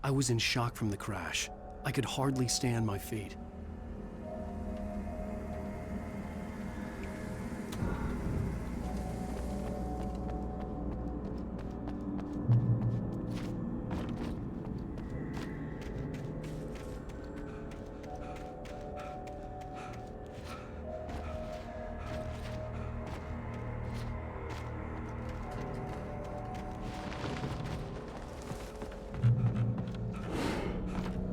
I was in shock from the crash. I could hardly stand my feet.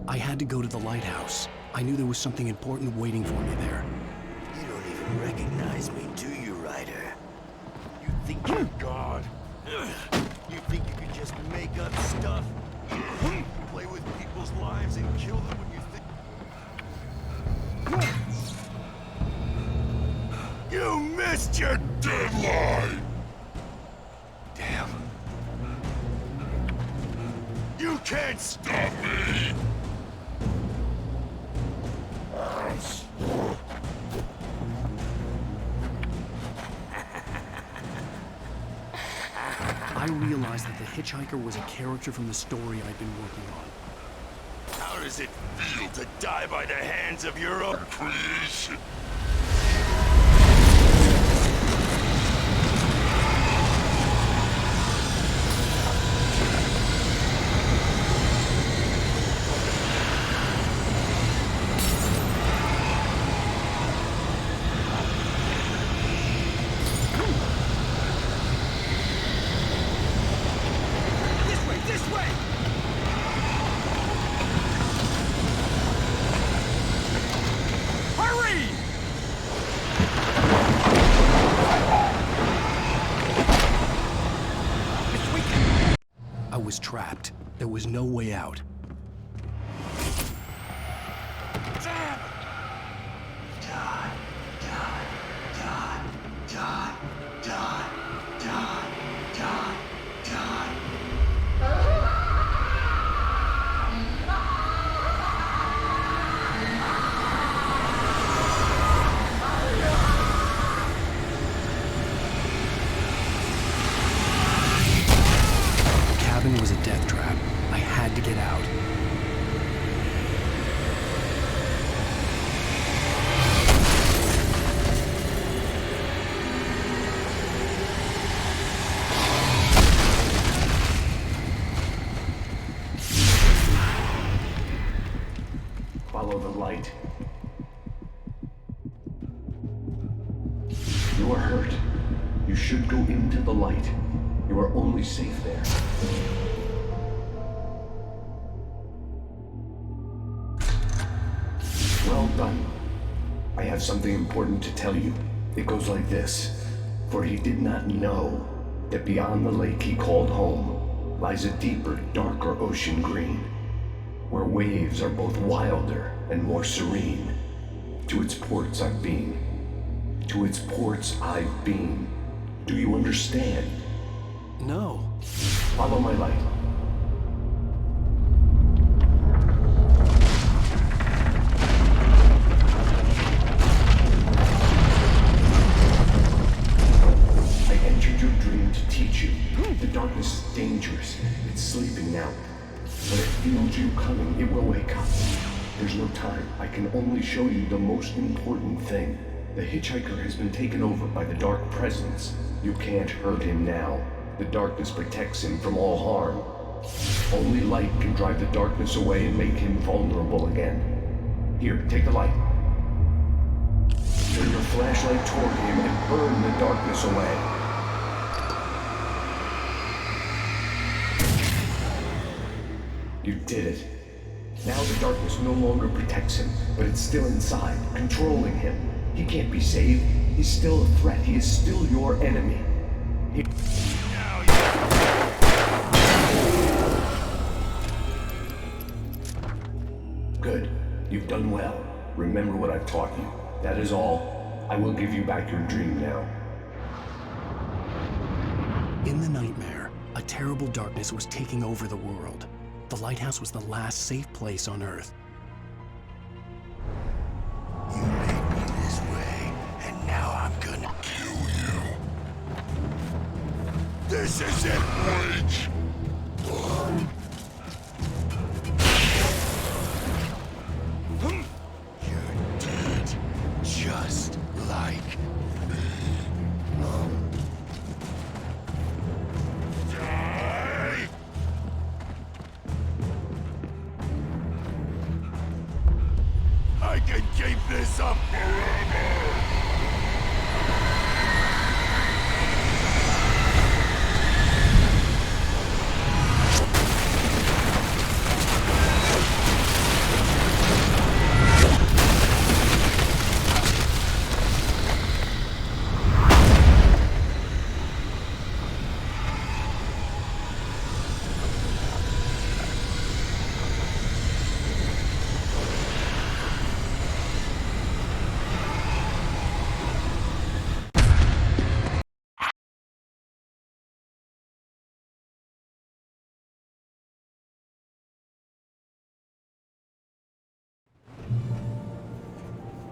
I had to go to the lighthouse. I knew there was something important waiting for me there. You don't even recognize me, do you, Ryder? You think you're God? You think you can just make up stuff? Play with people's lives and kill them when you think... You missed your deadline! Damn. You can't stop me! I realized that the hitchhiker was a character from the story I'd been working on. How does it feel to die by the hands of your own creation? I was trapped. There was no way out. Damn! Die, die, die, die, die, die, die, die. The cabin was a death trap. I had to get out. Follow the light. You are hurt. You should go into the light. You are only safe there. Well done. I have something important to tell you. It goes like this. For he did not know that beyond the lake he called home lies a deeper, darker ocean green, where waves are both wilder and more serene. To its ports I've been. To its ports I've been. Do you understand? No. Follow my light. I entered your dream to teach you. The darkness is dangerous. It's sleeping now. When it feels you coming, it will wake up. There's no time. I can only show you the most important thing. The hitchhiker has been taken over by the dark presence. You can't hurt him now. The darkness protects him from all harm. Only light can drive the darkness away and make him vulnerable again. Here, take the light. Turn your flashlight toward him and burn the darkness away. You did it. Now the darkness no longer protects him, but it's still inside, controlling him. He can't be saved. He's still a threat. He is still your enemy. Good. You've done well. Remember what I've taught you. That is all. I will give you back your dream now. In the nightmare, a terrible darkness was taking over the world. The lighthouse was the last safe place on Earth. You made me this way, and now I'm gonna kill you. This is it, Rage! can keep this up forever!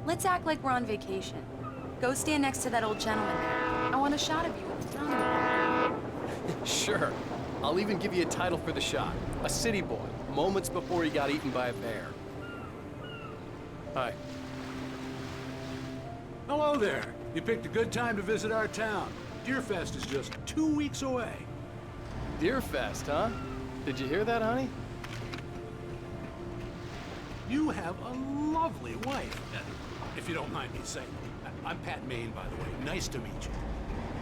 Let's act like we're on vacation. Go stand next to that old gentleman there. I want a shot of you with the front. Sure. I'll even give you a title for the shot. A city boy, moments before he got eaten by a bear. Hi. Hello there. You picked a good time to visit our town. Deerfest is just 2 weeks away. Deerfest, huh? Did you hear that, honey? You have a lovely wife, if you don't mind me saying. I'm Pat Maine, by the way. Nice to meet you.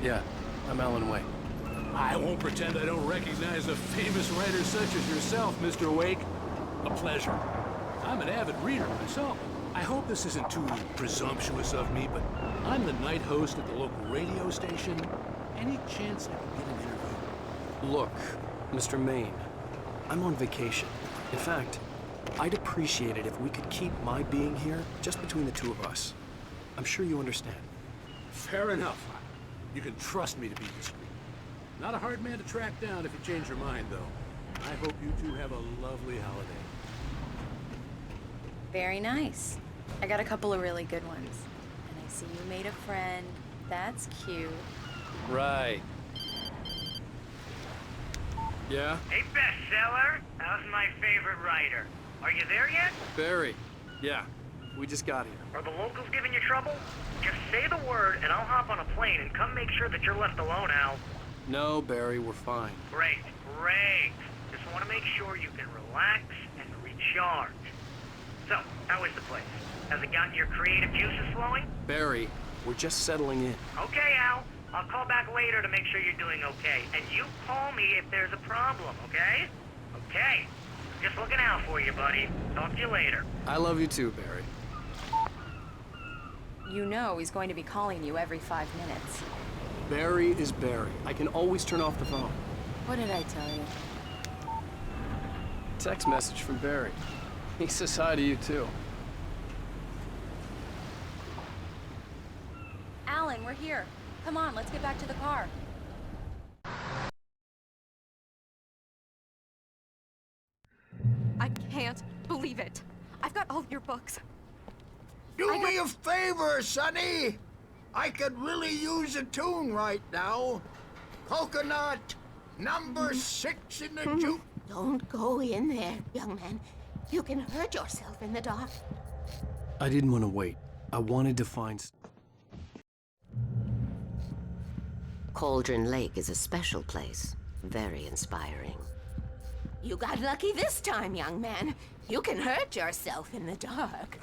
Yeah, I'm Alan Wake. I won't pretend I don't recognize a famous writer such as yourself, Mr. Wake. A pleasure. I'm an avid reader myself. I hope this isn't too presumptuous of me, but I'm the night host at the local radio station. Any chance I can get an interview? Look, Mr. Maine, I'm on vacation. In fact, I'd appreciate it if we could keep my being here just between the two of us. I'm sure you understand. Fair enough. You can trust me to be discreet. Not a hard man to track down if you change your mind, though. I hope you two have a lovely holiday. Very nice. I got a couple of really good ones. And I see you made a friend. That's cute. Right. Yeah? Hey, bestseller. How's my favorite writer? Are you there yet? Barry. Yeah, we just got here. Are the locals giving you trouble? Just say the word and I'll hop on a plane and come make sure that you're left alone, Al. No, Barry, we're fine. Great, great. Just want to make sure you can relax and recharge. So, how is the place? Has it gotten your creative juices flowing? Barry, we're just settling in. Okay, Al. I'll call back later to make sure you're doing okay. And you call me if there's a problem, okay? Okay. Just looking out for you, buddy. Talk to you later. I love you too, Barry. You know he's going to be calling you every 5 minutes. Barry is Barry. I can always turn off the phone. What did I tell you? Text message from Barry. He says hi to you too. Alan, we're here. Come on, let's get back to the car. I can't believe it. I've got all your books. Do me a favor, Sonny! I could really use a tune right now. Coconut, number 6 in the juke. Don't go in there, young man. You can hurt yourself in the dark. I didn't want to wait. I wanted to find... Cauldron Lake is a special place. Very inspiring. You got lucky this time, young man. You can hurt yourself in the dark.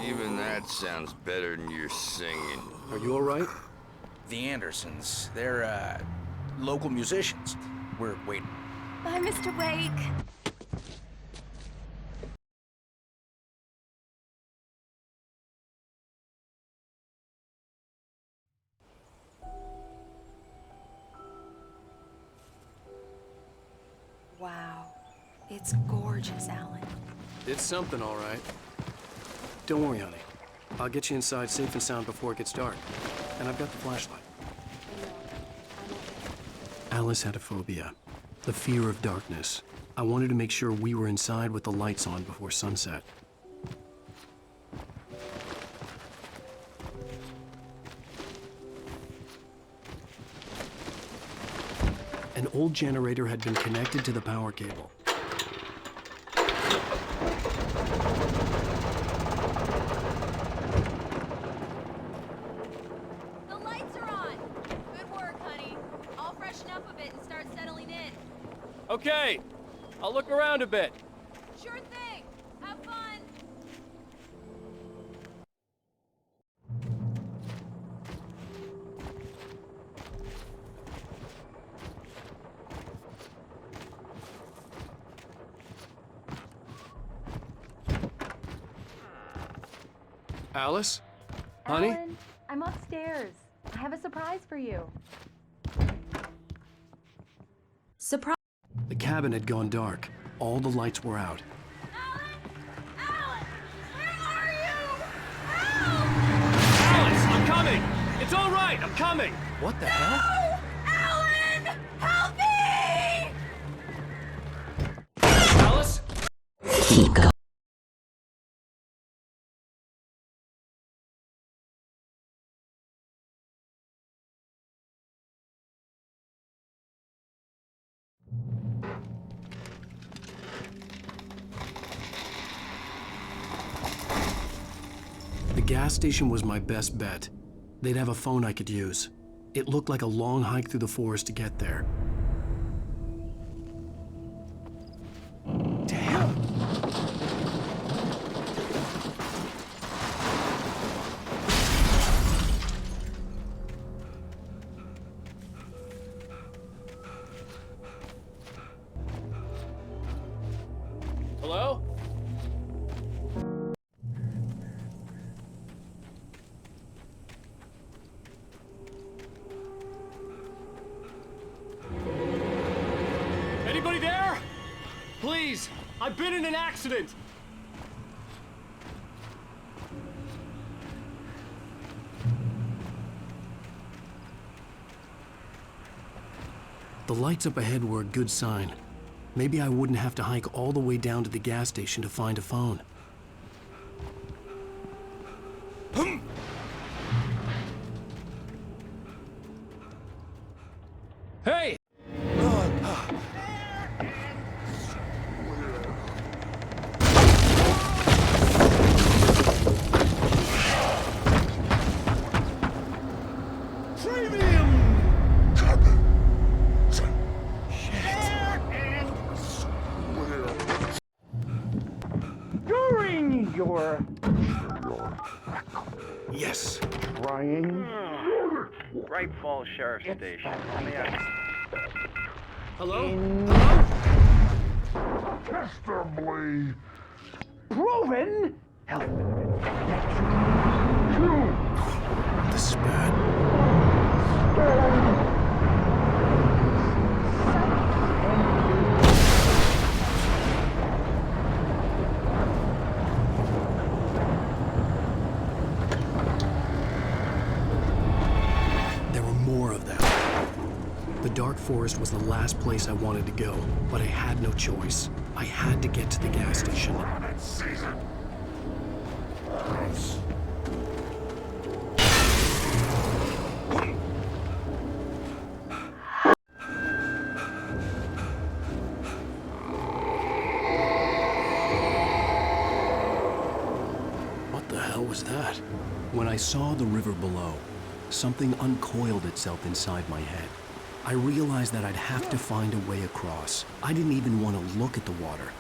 Even that sounds better than your singing. Are you all right? The Andersons. They're, local musicians. We're waiting. Bye, Mr. Wake. Wow. It's gorgeous, Alan. It's something, all right. Don't worry, honey. I'll get you inside safe and sound before it gets dark. And I've got the flashlight. Alice had a phobia. The fear of darkness. I wanted to make sure we were inside with the lights on before sunset. An old generator had been connected to the power cable. The lights are on! Good work, honey. I'll freshen up a bit and start settling in. Okay, I'll look around a bit. Sure thing. Have fun. Alice? Honey? Alan, I'm upstairs. I have a surprise for you. Surprise! The cabin had gone dark. All the lights were out. Alice, I'm coming! It's all right, I'm coming! What the hell? Alan! Help me! Alice? Ego. The gas station was my best bet. They'd have a phone I could use. It looked like a long hike through the forest to get there. Damn! Hello? Anybody there? Please, I've been in an accident. The lights up ahead were a good sign. Maybe I wouldn't have to hike all the way down to the gas station to find a phone. Hey! During your Yes! trying. Bright Falls Sheriff Station. Let me ask. Hello? Testably proven health benefits. This is bad. There were more of them. The dark forest was the last place I wanted to go, but I had no choice. I had to get to the gas station. What the hell was that? When I saw the river below, something uncoiled itself inside my head. I realized that I'd have to find a way across. I didn't even want to look at the water.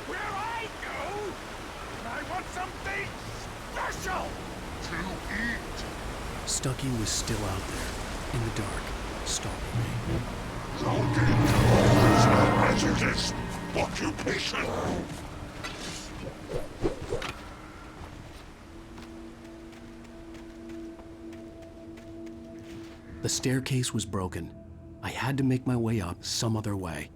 Where I go, and I want something special to eat. Stucky was still out there, in the dark, stalking me. There's no hazardous occupation. The staircase was broken. I had to make my way up some other way.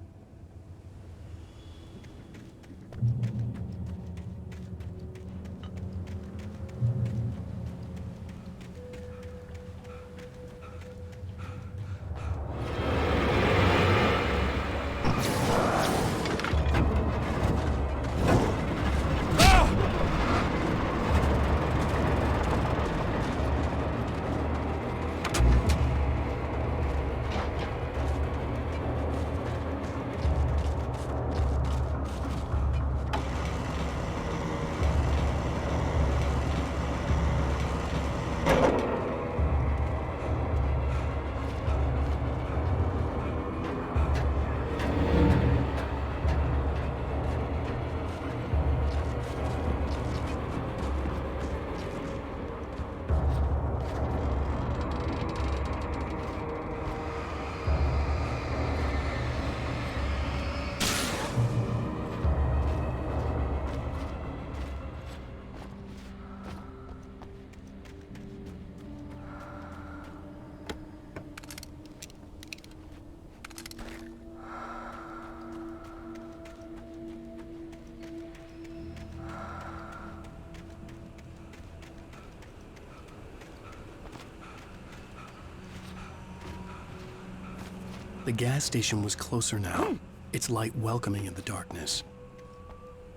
The gas station was closer now, its light welcoming in the darkness.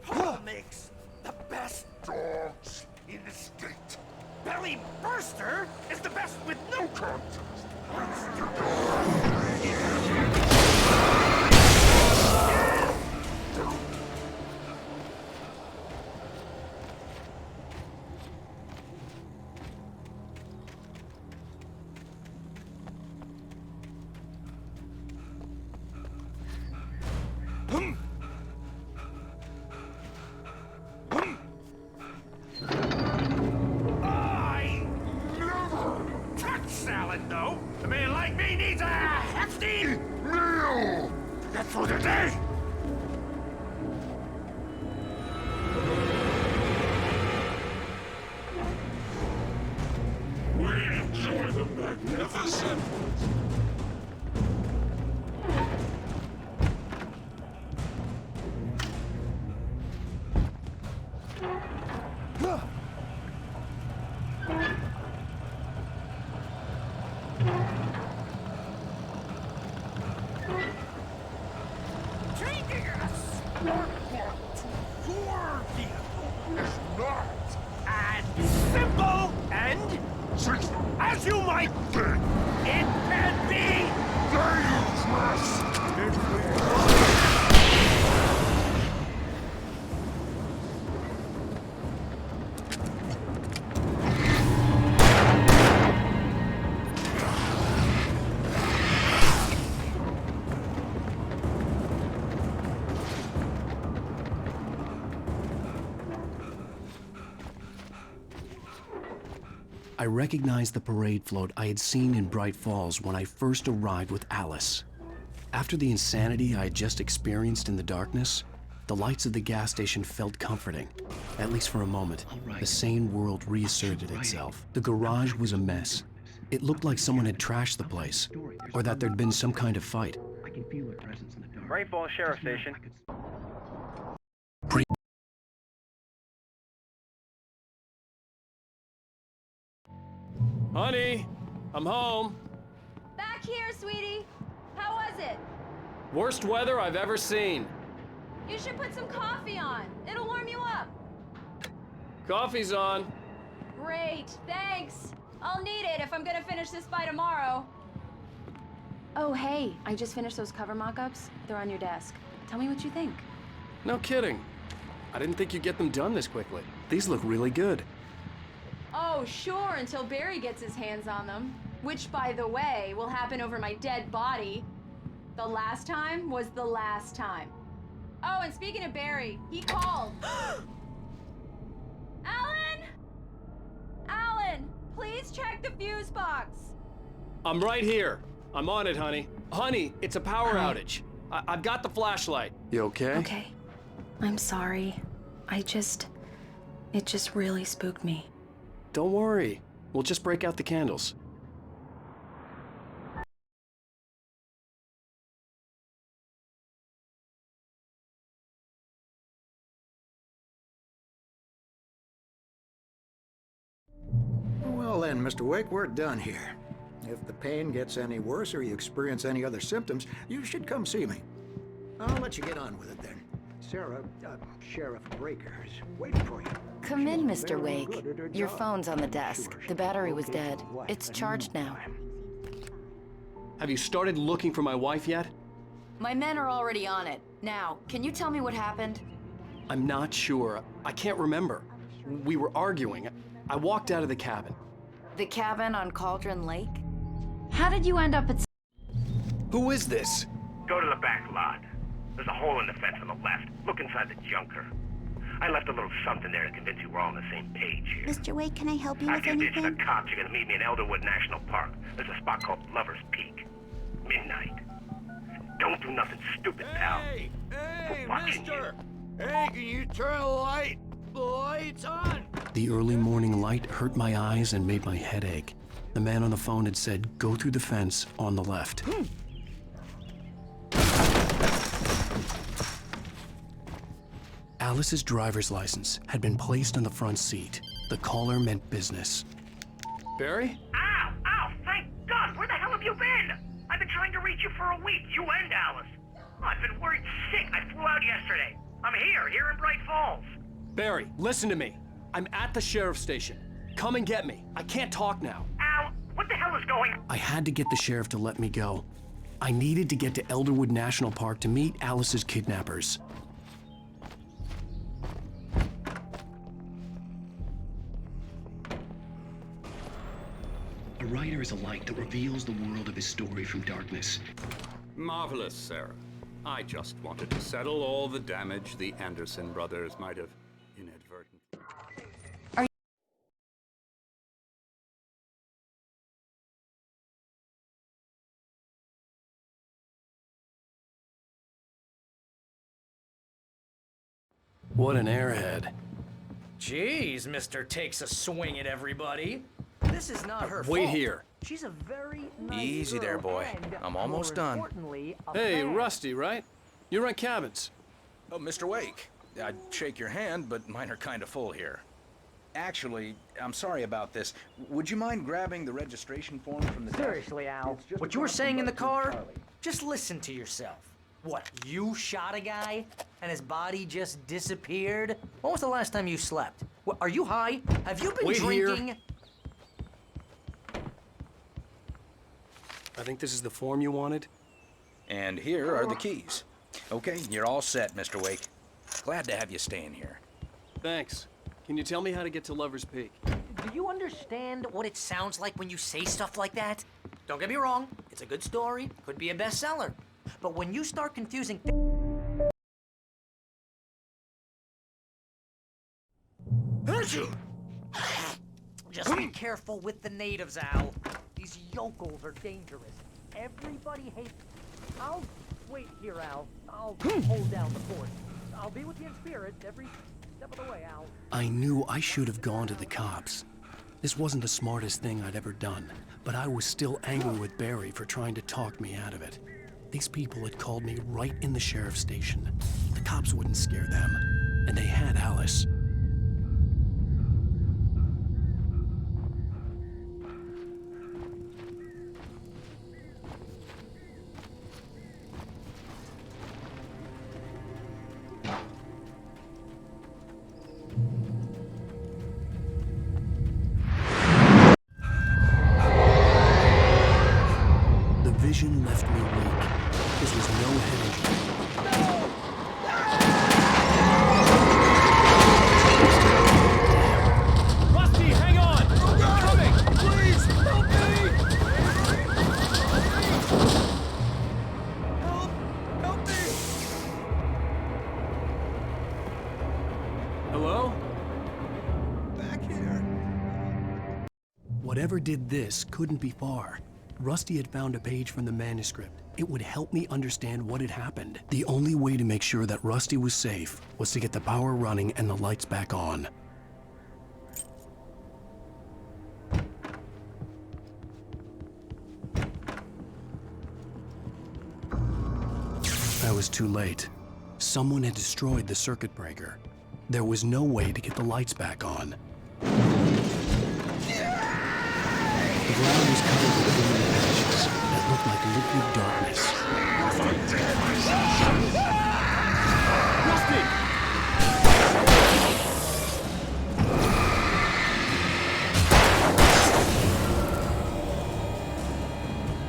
Paul makes the best dogs in the state. Belly Burster is the best with no contest. Salad, though. A man like me needs a hefty meal. That's for the day. We enjoy the magnificent. As you might think, it can be dangerous. I recognized the parade float I had seen in Bright Falls when I first arrived with Alice. After the insanity I had just experienced in the darkness, the lights of the gas station felt comforting, at least for a moment. The sane world reasserted itself. The garage was a mess. It looked like someone had trashed the place, or that there'd been some kind of fight. Bright Falls Sheriff Station. Honey, I'm home. Back here, sweetie. How was it? Worst weather I've ever seen. You should put some coffee on. It'll warm you up. Coffee's on. Great, thanks. I'll need it if I'm gonna finish this by tomorrow. Oh, hey, I just finished those cover mock-ups. They're on your desk. Tell me what you think. No kidding. I didn't think you'd get them done this quickly. These look really good. Oh, sure, until Barry gets his hands on them. Which, by the way, will happen over my dead body. The last time was the last time. Oh, and speaking of Barry, he called. Alan! Alan, please check the fuse box. I'm right here. I'm on it, honey. Honey, it's a power outage. I've got the flashlight. You okay? Okay. I'm sorry. It just really spooked me. Don't worry. We'll just break out the candles. Well then, Mr. Wake, we're done here. If the pain gets any worse or you experience any other symptoms, you should come see me. I'll let you get on with it then. Sarah, Sheriff Breaker is waiting for you. Come in, Mr. Wake. Your phone's on the desk. The battery was dead. It's charged now. Have you started looking for my wife yet? My men are already on it. Now, can you tell me what happened? I'm not sure. I can't remember. We were arguing. I walked out of the cabin. The cabin on Cauldron Lake? How did you end up at... Who is this? Go to the back lot. There's a hole in the fence on the left. Look inside the junker. I left a little something there to convince you we're all on the same page here. Mr. Wake, can I help you with After you ditch anything? the cops, you're gonna meet me in Elderwood National Park. There's a spot called Lover's Peak. Midnight. Don't do nothing stupid, pal. Hey, We're watching mister! Hey, can you turn the lights on? The early morning light hurt my eyes and made my head ache. The man on the phone had said, go through the fence on the left. Alice's driver's license had been placed on the front seat. The caller meant business. Barry? Ow! Ow! Thank God! Where the hell have you been? I've been trying to reach you for a week, you and Alice. I've been worried sick. I flew out yesterday. I'm here in Bright Falls. Barry, listen to me. I'm at the sheriff's station. Come and get me. I can't talk now. Al, what the hell is going on? I had to get the sheriff to let me go. I needed to get to Elderwood National Park to meet Alice's kidnappers. A writer is a light that reveals the world of his story from darkness. Marvelous, Sarah. I just wanted to settle all the damage the Anderson brothers might have inadvertently... What an airhead. Jeez, Mr. Takes a swing at everybody. This is not her fault. Wait here. She's a very nice Easy girl there, boy. and, I'm almost more done. importantly, a Hey, fan. Rusty, right? You rent cabins. Oh, Mr. Wake. I'd shake your hand, but mine are kind of full here. Actually, I'm sorry about this. Would you mind grabbing the registration form from the... Seriously, Al, what you were saying in the car, just listen to yourself. What, you shot a guy and his body just disappeared? When was the last time you slept? What, are you high? Have you been Wait drinking? here. I think this is the form you wanted. And here are the keys. Okay, you're all set, Mr. Wake. Glad to have you staying here. Thanks. Can you tell me how to get to Lover's Peak? Do you understand what it sounds like when you say stuff like that? Don't get me wrong, it's a good story, could be a bestseller. But when you start confusing just be careful with the natives, Al. These yokels are dangerous. Everybody hates... I'll wait here, Al. I'll hold down the fort. I'll be with you in spirit every step of the way, Al. I knew I should have gone to the cops. This wasn't the smartest thing I'd ever done, but I was still angry with Barry for trying to talk me out of it. These people had called me right in the sheriff's station. The cops wouldn't scare them, and they had Alice. The vision left me weak. This was no head injury. Rusty, hang on! You're coming! Please, help me! Help me! Hello? Back here. Whatever did this couldn't be far. Rusty had found a page from the manuscript. It would help me understand what had happened. The only way to make sure that Rusty was safe was to get the power running and the lights back on. I was too late. Someone had destroyed the circuit breaker. There was no way to get the lights back on. The ground was covered with glowing patches that looked like liquid darkness.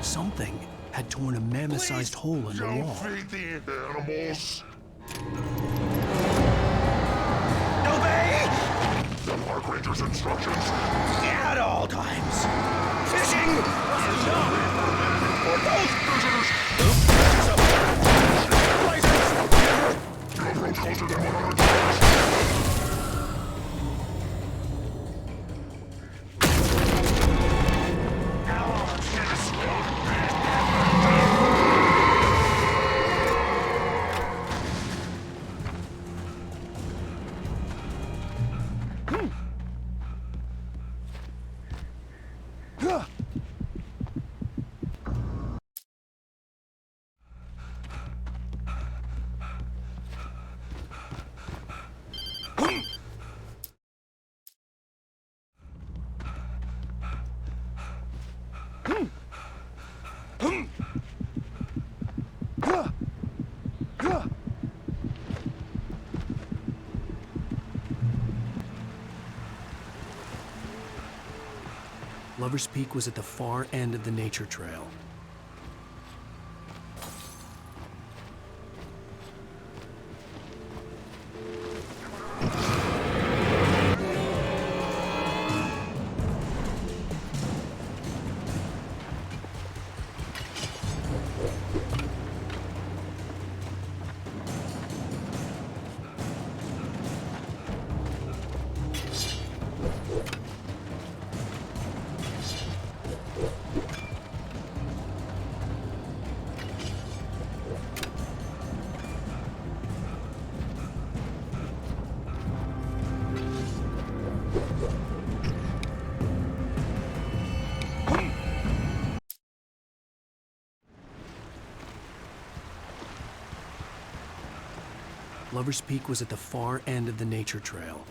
Something had torn a mammoth-sized hole in the wall. Feed the animals. Obey! The Park Ranger's instructions. At all times. Fishing! For those visitors. You approach closer than 100 yards. Lover's Peak was at the far end of the nature trail. Lover's Peak was at the far end of the nature trail.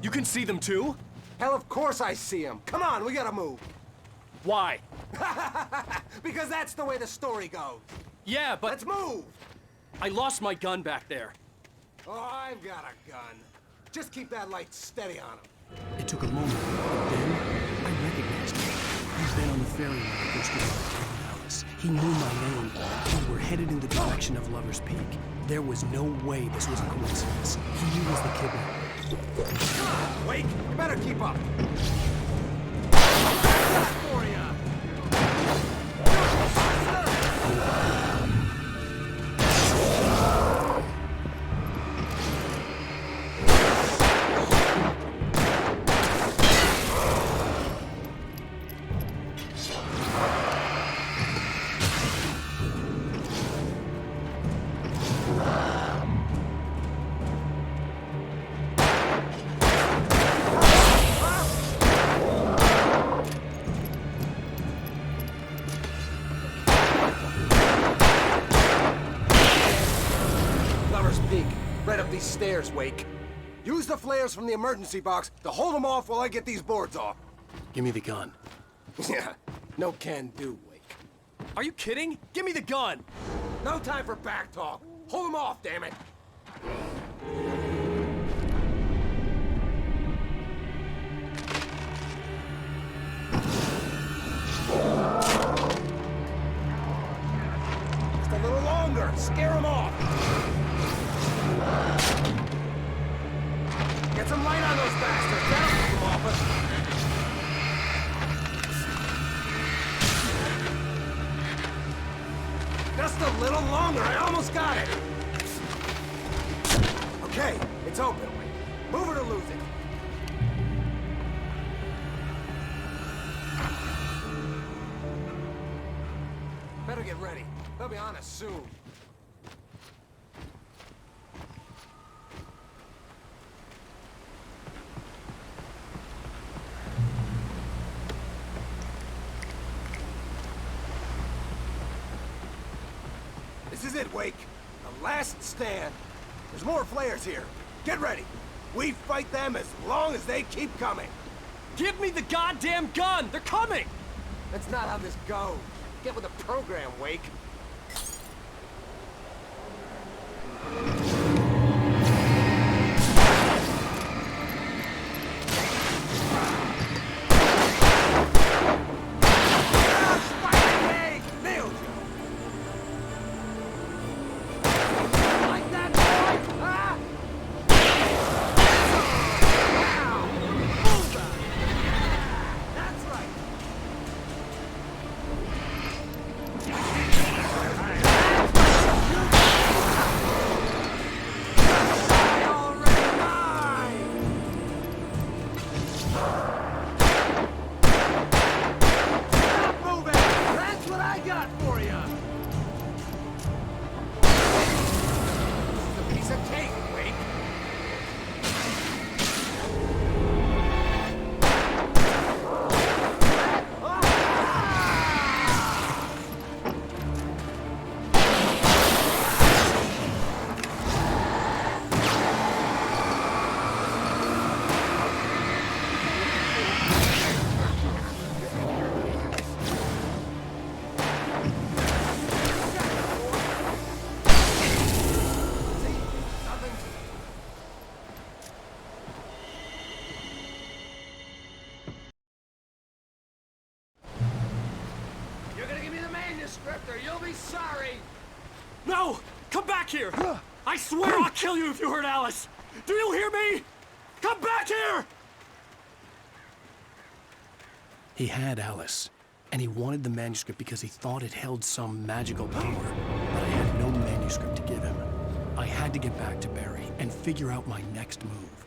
You can see them too? Hell, of course I see him. Come on, we gotta move. Why? Because that's the way the story goes. Yeah, but... Let's move! I lost my gun back there. Oh, I've got a gun. Just keep that light steady on him. It took a moment, but then I recognized him. He's been on the ferry when I first arrived. Alice. He knew my name. We were headed in the direction of Lover's Peak. There was no way this was a coincidence. He was the kidnapper. Wake, you better keep up. For ya. Right up these stairs, Wake. Use the flares from the emergency box to hold them off while I get these boards off. Give me the gun. Yeah, no can do, Wake. Are you kidding? Give me the gun! No time for back talk. Hold them off, damn it. little longer. Scare them off. Get some light on those bastards. That'll keep them off us. Just a little longer. I almost got it. Okay, it's open. Move it or lose it. Better get ready. They'll be on us soon. This is it, Wake. The last stand. There's more flares here. Get ready. We fight them as long as they keep coming. Give me the goddamn gun! They're coming! That's not how this goes. Get with the program, Wake. Or you'll be sorry! No! Come back here! I swear I'll kill you if you hurt Alice! Do you hear me? Come back here! He had Alice, and he wanted the manuscript because he thought it held some magical power. But I had no manuscript to give him. I had to get back to Barry and figure out my next move.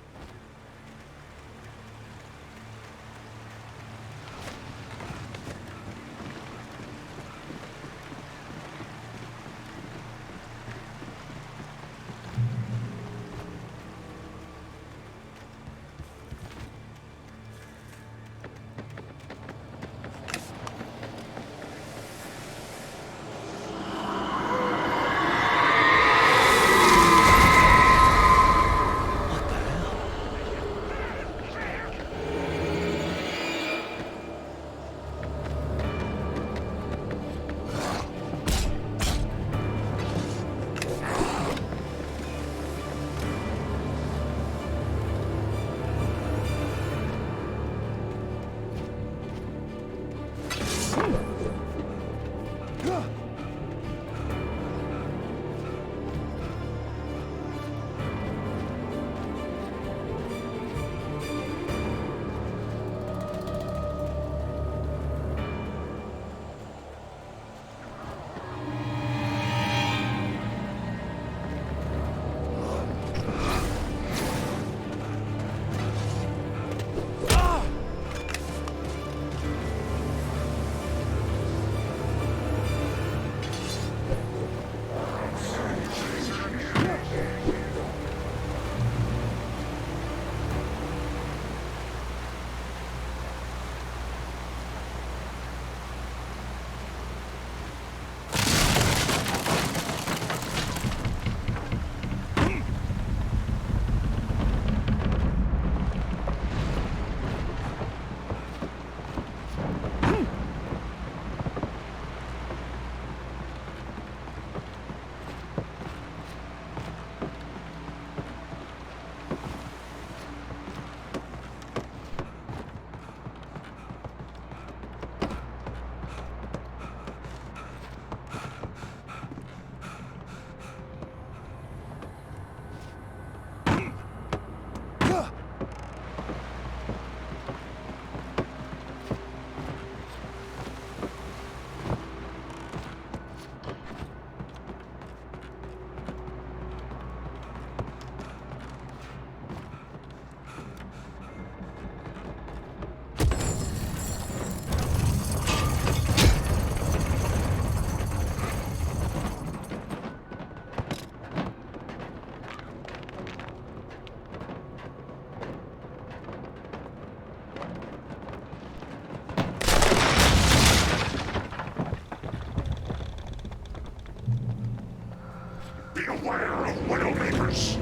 Beware of Widowmakers!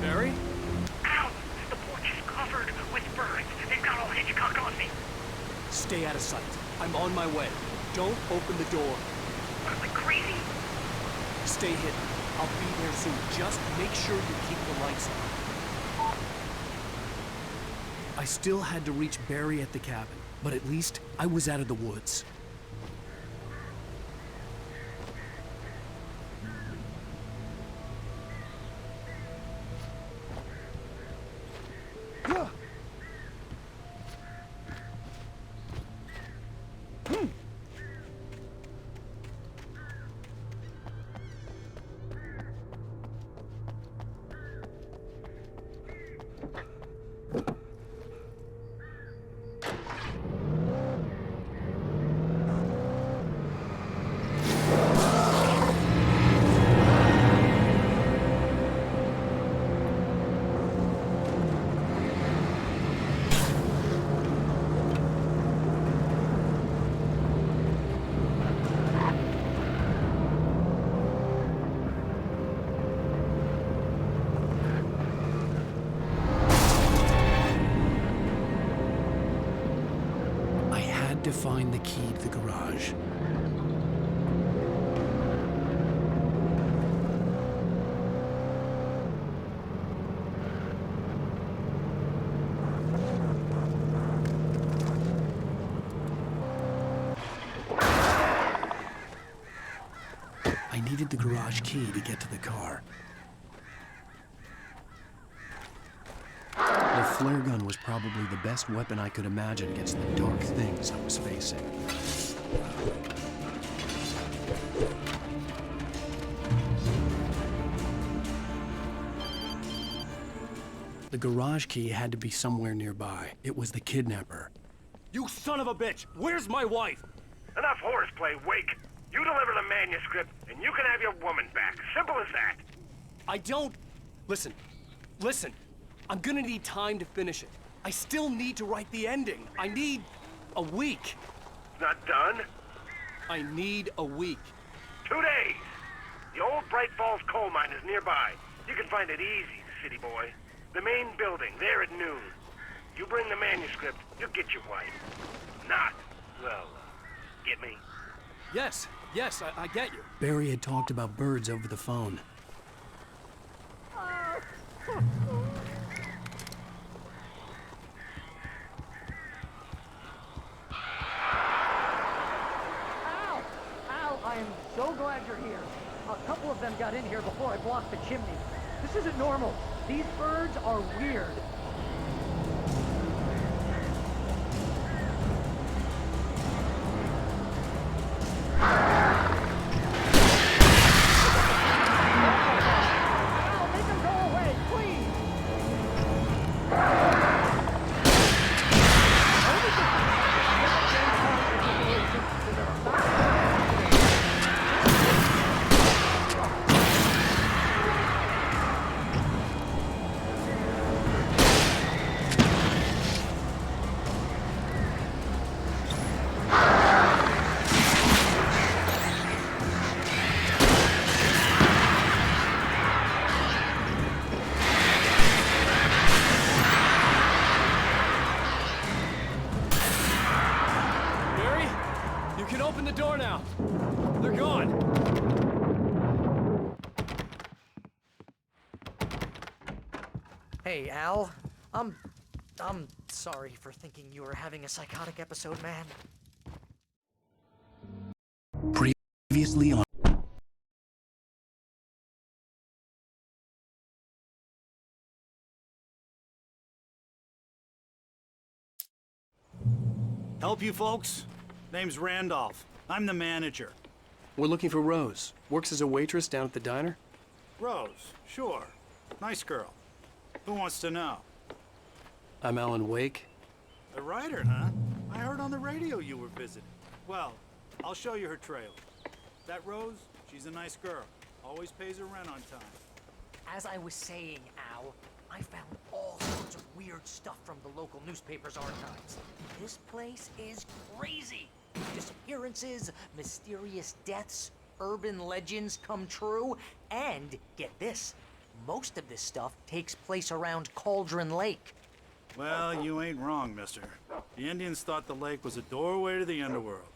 Barry? Ow! The porch is covered with birds. They've got all Hitchcock on me. Stay out of sight. I'm on my way. Don't open the door. What, am I crazy? Stay hidden. I'll be there soon. Just make sure you keep the lights on. I still had to reach Barry at the cabin, but at least I was out of the woods. To find the key to the garage. I needed the garage key to get to the car. The flare gun was probably the best weapon I could imagine against the dark things I was facing. The garage key had to be somewhere nearby. It was the kidnapper. You son of a bitch! Where's my wife? Enough horseplay, Wake. You deliver the manuscript, and you can have your woman back. Simple as that. I don't... Listen. I'm gonna need time to finish it. I still need to write the ending. I need a week. Not done? I need a week. 2 days. The old Bright Falls coal mine is nearby. You can find it easy, city boy. The main building, there at noon. You bring the manuscript, you'll get your wife. Not, well, get me? Yes, I get you. Barry had talked about birds over the phone. I am so glad you're here. A couple of them got in here before I blocked the chimney. This isn't normal. These birds are weird. Make them go away, please! Open the door now. They're gone. Hey, Al. I'm sorry for thinking you were having a psychotic episode, man. Previously on. Help you folks? Name's Randolph. I'm the manager. We're looking for Rose. Works as a waitress down at the diner. Rose, sure. Nice girl. Who wants to know? I'm Alan Wake. The writer, huh? I heard on the radio you were visiting. Well, I'll show you her trailer. That Rose, she's a nice girl. Always pays her rent on time. As I was saying, Al, I found all sorts of weird stuff from the local newspaper's archives. This place is crazy. Disappearances, mysterious deaths, urban legends come true, and get this, most of this stuff takes place around Cauldron Lake. Well, you ain't wrong, mister. The Indians thought the lake was a doorway to the underworld.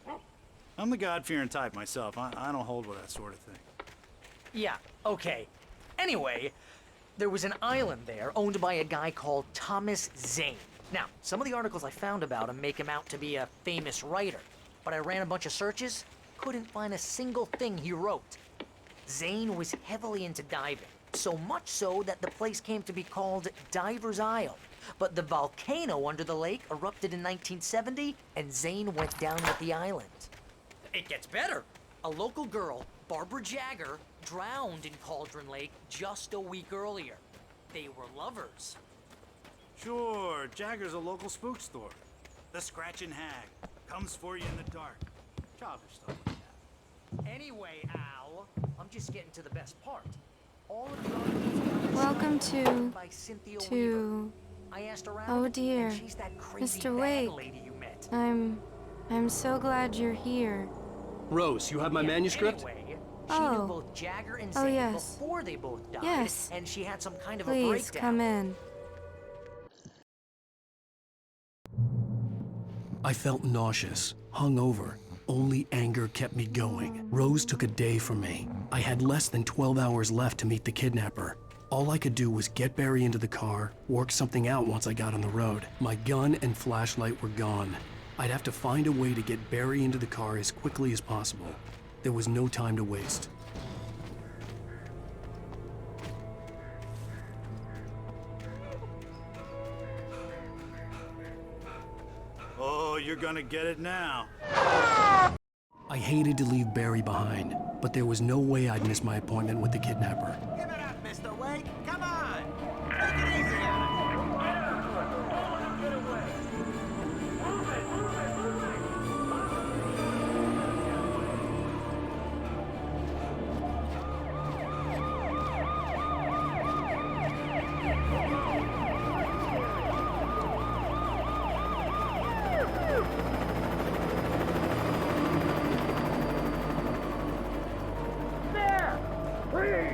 I'm the God-fearing type myself. I don't hold with that sort of thing. Yeah, okay. Anyway, there was an island there owned by a guy called Thomas Zane. Now, some of the articles I found about him make him out to be a famous writer, but I ran a bunch of searches, couldn't find a single thing he wrote. Zane was heavily into diving, so much so that the place came to be called Diver's Isle. But the volcano under the lake erupted in 1970, and Zane went down with the island. It gets better. A local girl, Barbara Jagger, drowned in Cauldron Lake just a week earlier. They were lovers. Sure, Jagger's a local spook store. The Scratching Hag. Comes for you in the dark. Childish stuff like that. Anyway, Al, I'm just getting to the best part. All of the articles Welcome to... by Cynthia Weaver. I asked around, Oh dear, and she's that crazy Mr. bad Wake. lady you met. I'm so glad you're here. Rose, you have my manuscript? Anyway, she knew both Jagger and Zane yes. before they both died. Yes. And she had some kind of a Please, breakdown. come in. I felt nauseous, hungover. Only anger kept me going. Rose took a day from me. I had less than 12 hours left to meet the kidnapper. All I could do was get Barry into the car, work something out once I got on the road. My gun and flashlight were gone. I'd have to find a way to get Barry into the car as quickly as possible. There was no time to waste. Oh, you're gonna get it now. I hated to leave Barry behind, but there was no way I'd miss my appointment with the kidnapper. Give it up, Mr. Wake. Come on. Take it easy on There! Freeze!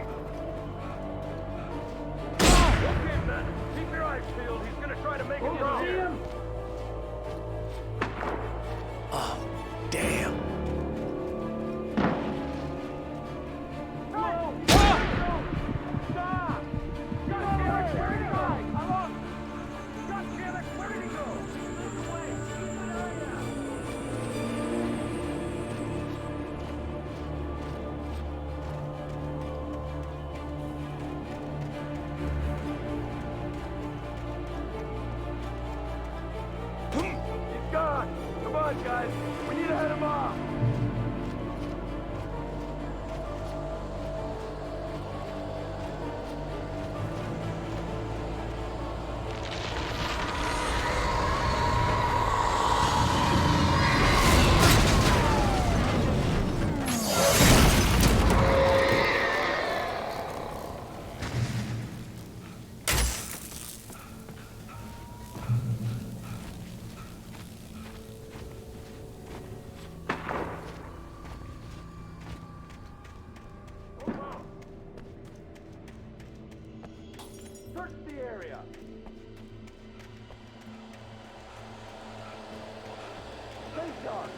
Okay, men. Keep your eyes peeled. He's gonna try to make it down here. Oh, damn. No! Stop! God damn it! Where did he go? I lost him. God damn it! Where did he go? Move away. Keep an eye out. He's gone. Come on, guys. We need to head him off. Search the area. Stay sharp.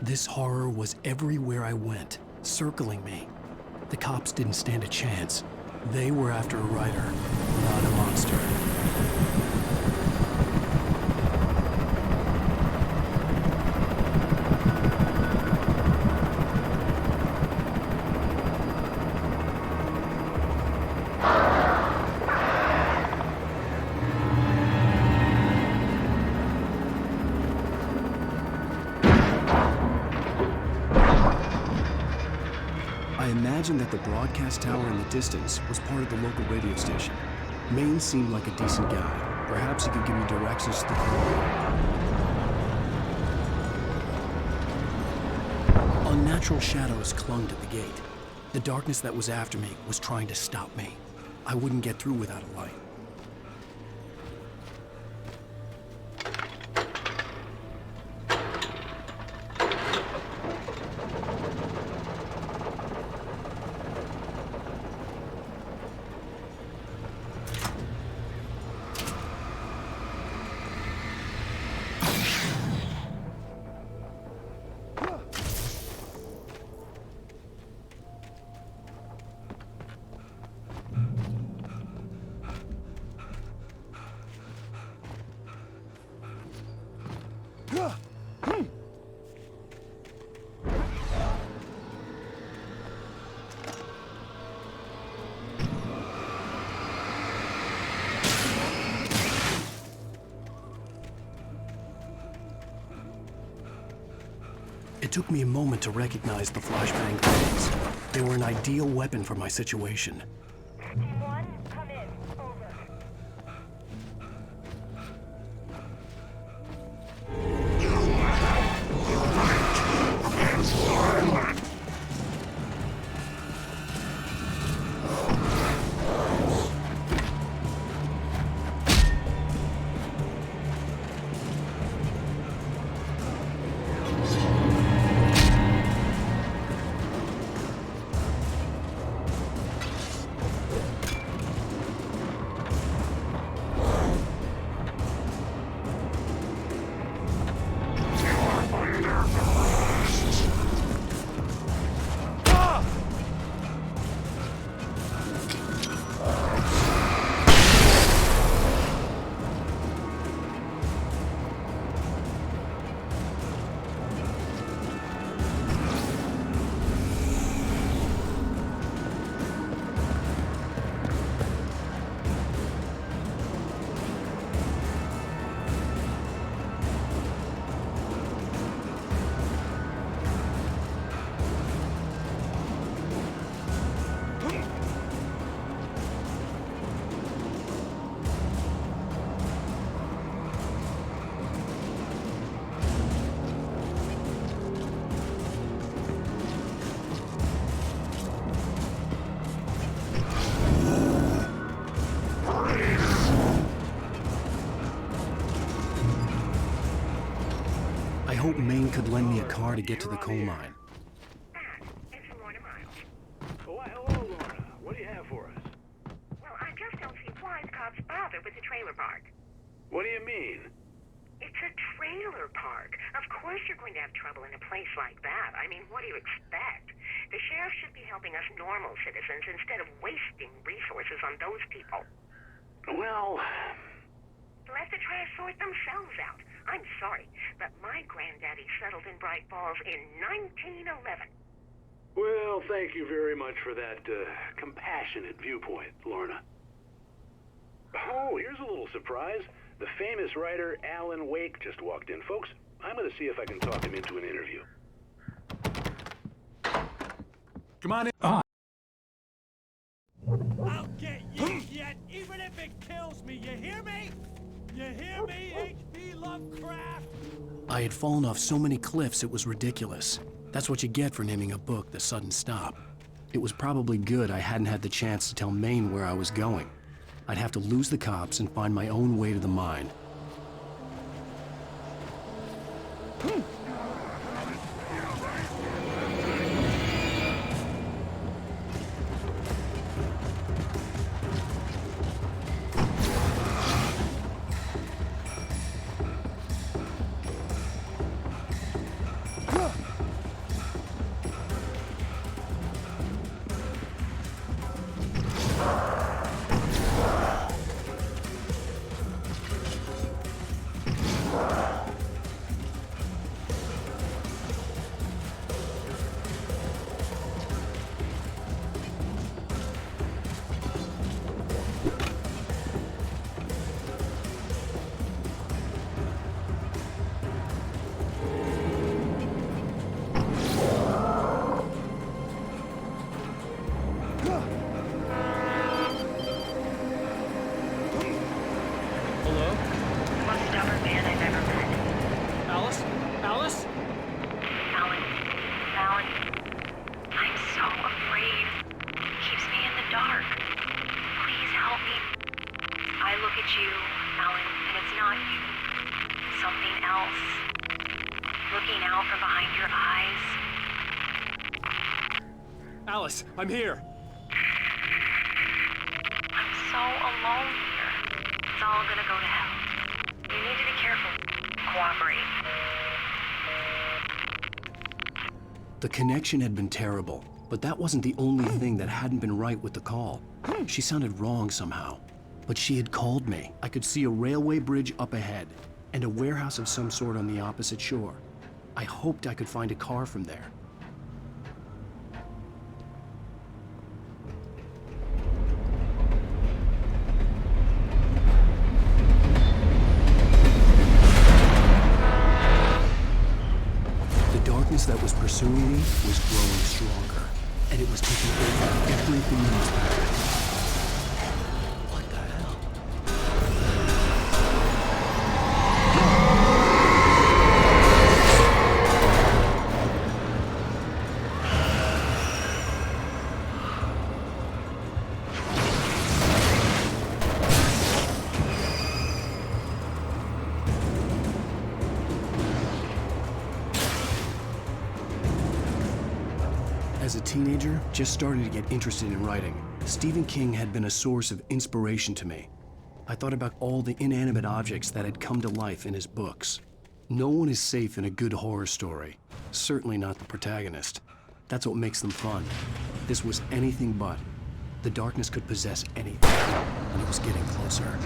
This horror was everywhere I went, circling me. The cops didn't stand a chance. They were after a writer, not a monster. I imagined that the broadcast tower in the distance was part of the local radio station. Maine seemed like a decent guy. Perhaps he could give me directions to the coal. Unnatural shadows clung to the gate. The darkness that was after me was trying to stop me. I wouldn't get through without a light. It took me a moment to recognize the flashbang grenades. They were an ideal weapon for my situation. Team 1, come in. Over. I hope Maine could lend me a car to get to the coal mine. Oh, hello, Lorna. What do you have for us? Well, I just don't see why the cops bother with the trailer park. What do you mean? It's a trailer park. Of course you're going to have trouble in a place like that. I mean, what do you expect? The sheriff should be helping us normal citizens instead of wasting resources on those people. Well... let the trash sort themselves out. I'm sorry, but my granddaddy settled in Bright Falls in 1911. Well, thank you very much for that compassionate viewpoint, Lorna. Oh, here's a little surprise. The famous writer Alan Wake just walked in. Folks, I'm going to see if I can talk him into an interview. Come on in. I'll get you yet, even if it kills me. You hear me? You hear me, H.P. Lovecraft? I had fallen off so many cliffs it was ridiculous. That's what you get for naming a book The Sudden Stop. It was probably good I hadn't had the chance to tell Maine where I was going. I'd have to lose the cops and find my own way to the mine. at you, Alan, and it's not you. Something else. Looking out from behind your eyes. Alice, I'm here. I'm so alone here. It's all gonna go to hell. You need to be careful. Cooperate. The connection had been terrible, but that wasn't the only thing that hadn't been right with the call. She sounded wrong somehow, but she had called me. I could see a railway bridge up ahead and a warehouse of some sort on the opposite shore. I hoped I could find a car from there. The darkness that was pursuing me was growing stronger, and it was taking over everything in its path. What the hell? As a teenager, just starting to get interested in writing, Stephen King had been a source of inspiration to me. I thought about all the inanimate objects that had come to life in his books. No one is safe in a good horror story. Certainly not the protagonist. That's what makes them fun. This was anything but. The darkness could possess anything, and it was getting closer.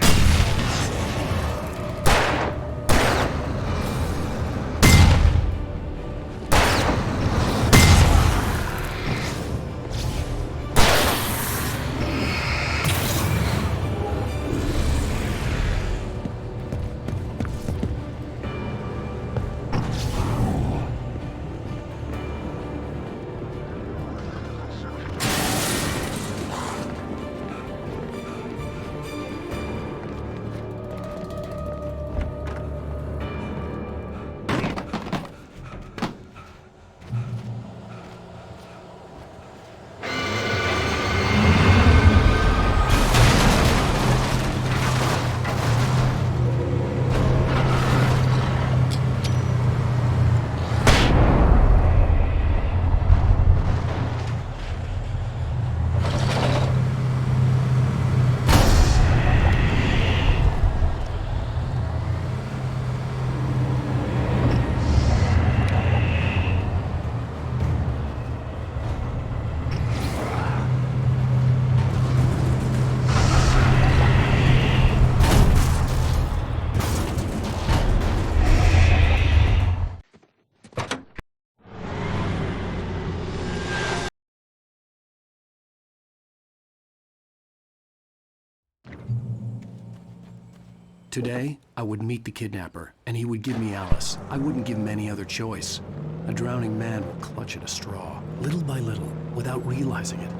Today, I would meet the kidnapper, and he would give me Alice. I wouldn't give him any other choice. A drowning man would clutch at a straw. Little by little, without realizing it,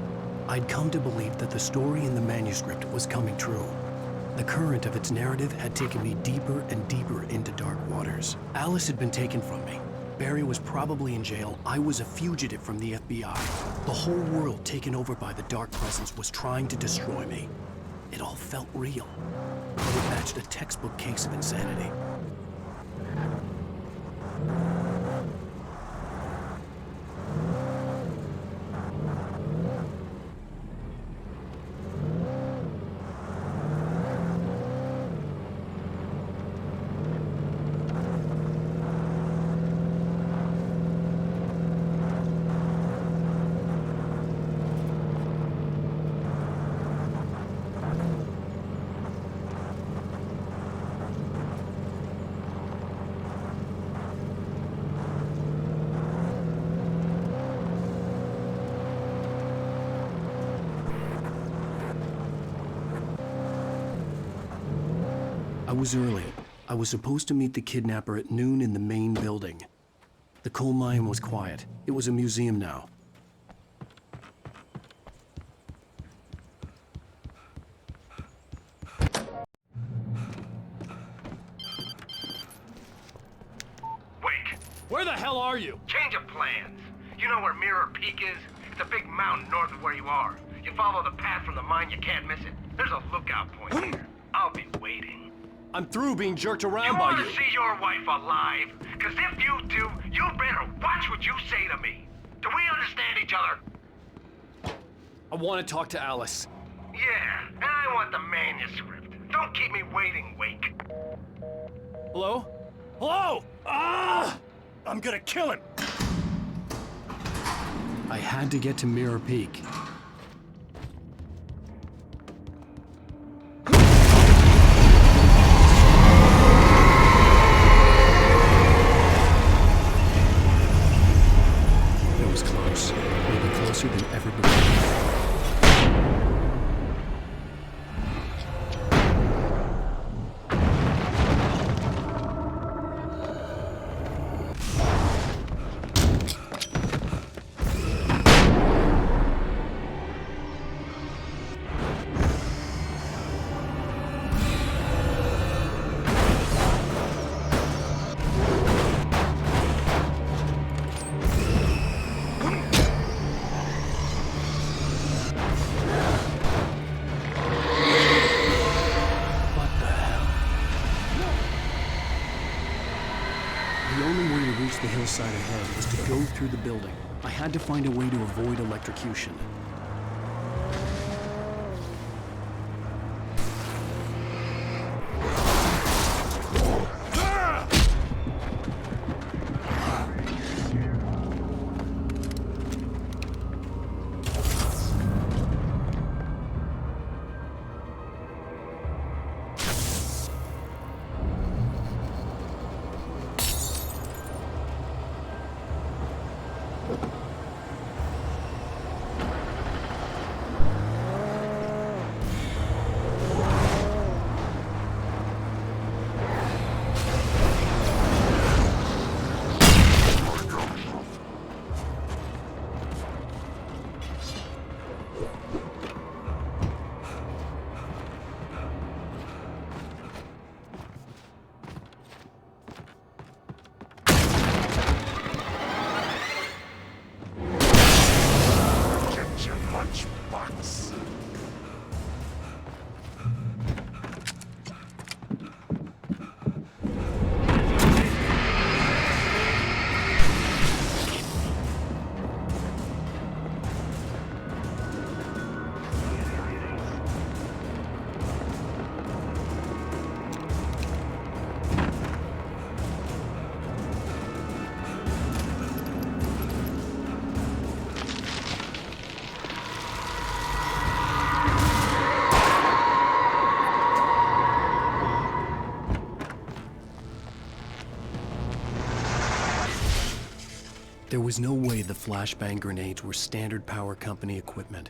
I'd come to believe that the story in the manuscript was coming true. The current of its narrative had taken me deeper and deeper into dark waters. Alice had been taken from me. Barry was probably in jail. I was a fugitive from the FBI. The whole world taken over by the dark presence was trying to destroy me. It all felt real. But it matched a textbook case of insanity. I was early. I was supposed to meet the kidnapper at noon in the main building. The coal mine was quiet. It was a museum now. Wake! Where the hell are you? Change of plans. You know where Mirror Peak is? It's a big mountain north of where you are. You follow the path from the mine, you can't miss it. There's a lookout point here. I'll be waiting. I'm through being jerked around You by want you. to see your wife alive? Because if you do, you better watch what you say to me. Do we understand each other? I want to talk to Alice. Yeah, and I want the manuscript. Don't keep me waiting, Wake. Hello? Hello! Ah! I'm gonna kill him! I had to get to Mirror Peak. It was close. Maybe closer than ever before. The only way to reach the hillside ahead was to go through the building. I had to find a way to avoid electrocution. There was no way the flashbang grenades were standard power company equipment.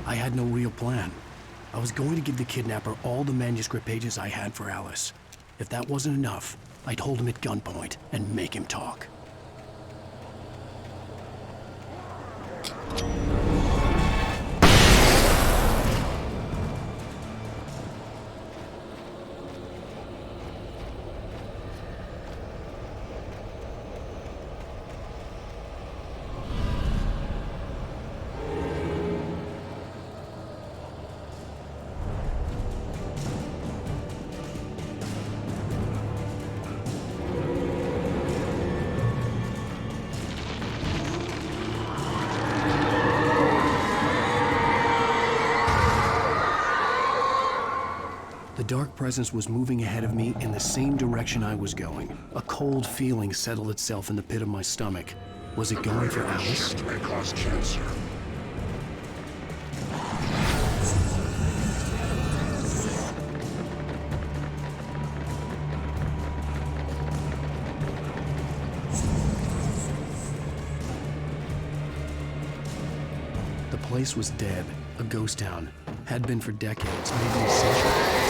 I had no real plan. I was going to give the kidnapper all the manuscript pages I had for Alice. If that wasn't enough, I'd hold him at gunpoint and make him talk. The dark presence was moving ahead of me in the same direction I was going. A cold feeling settled itself in the pit of my stomach. Was it going for Alice? Shift may cause cancer. The place was dead, a ghost town. Had been for decades, maybe a century.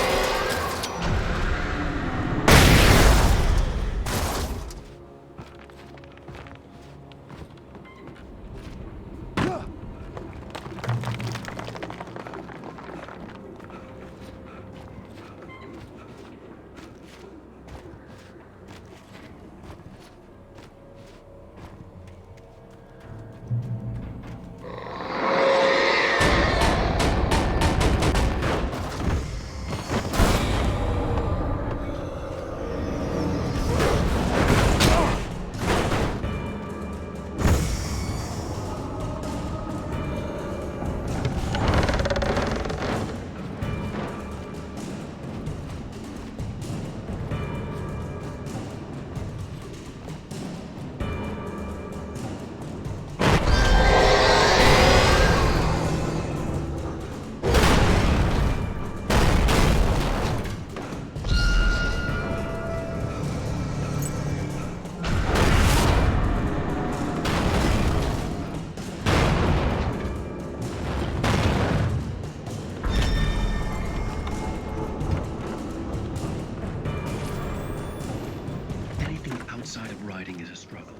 Outside of riding is a struggle.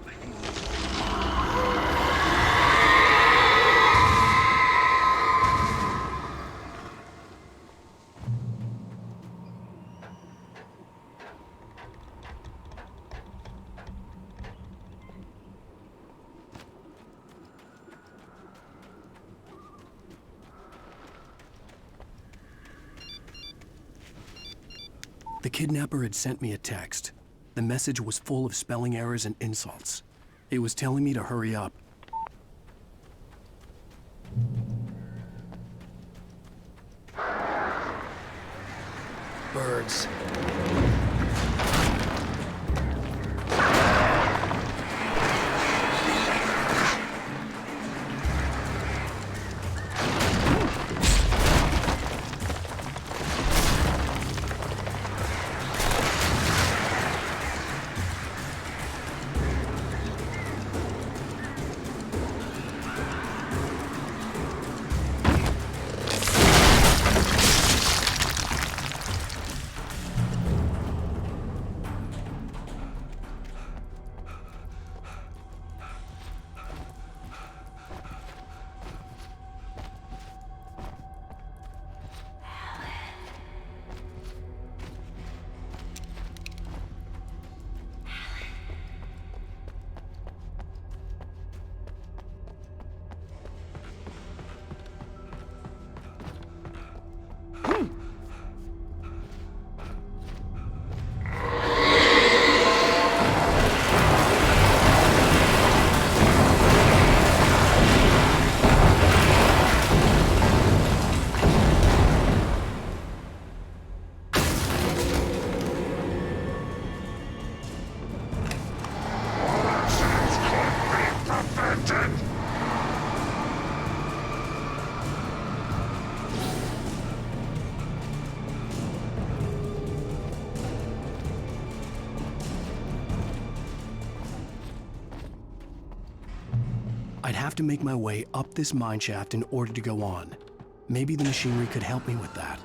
I feel The kidnapper had sent me a text. The message was full of spelling errors and insults. It was telling me to hurry up. Birds. I'd have to make my way up this mineshaft in order to go on. Maybe the machinery could help me with that.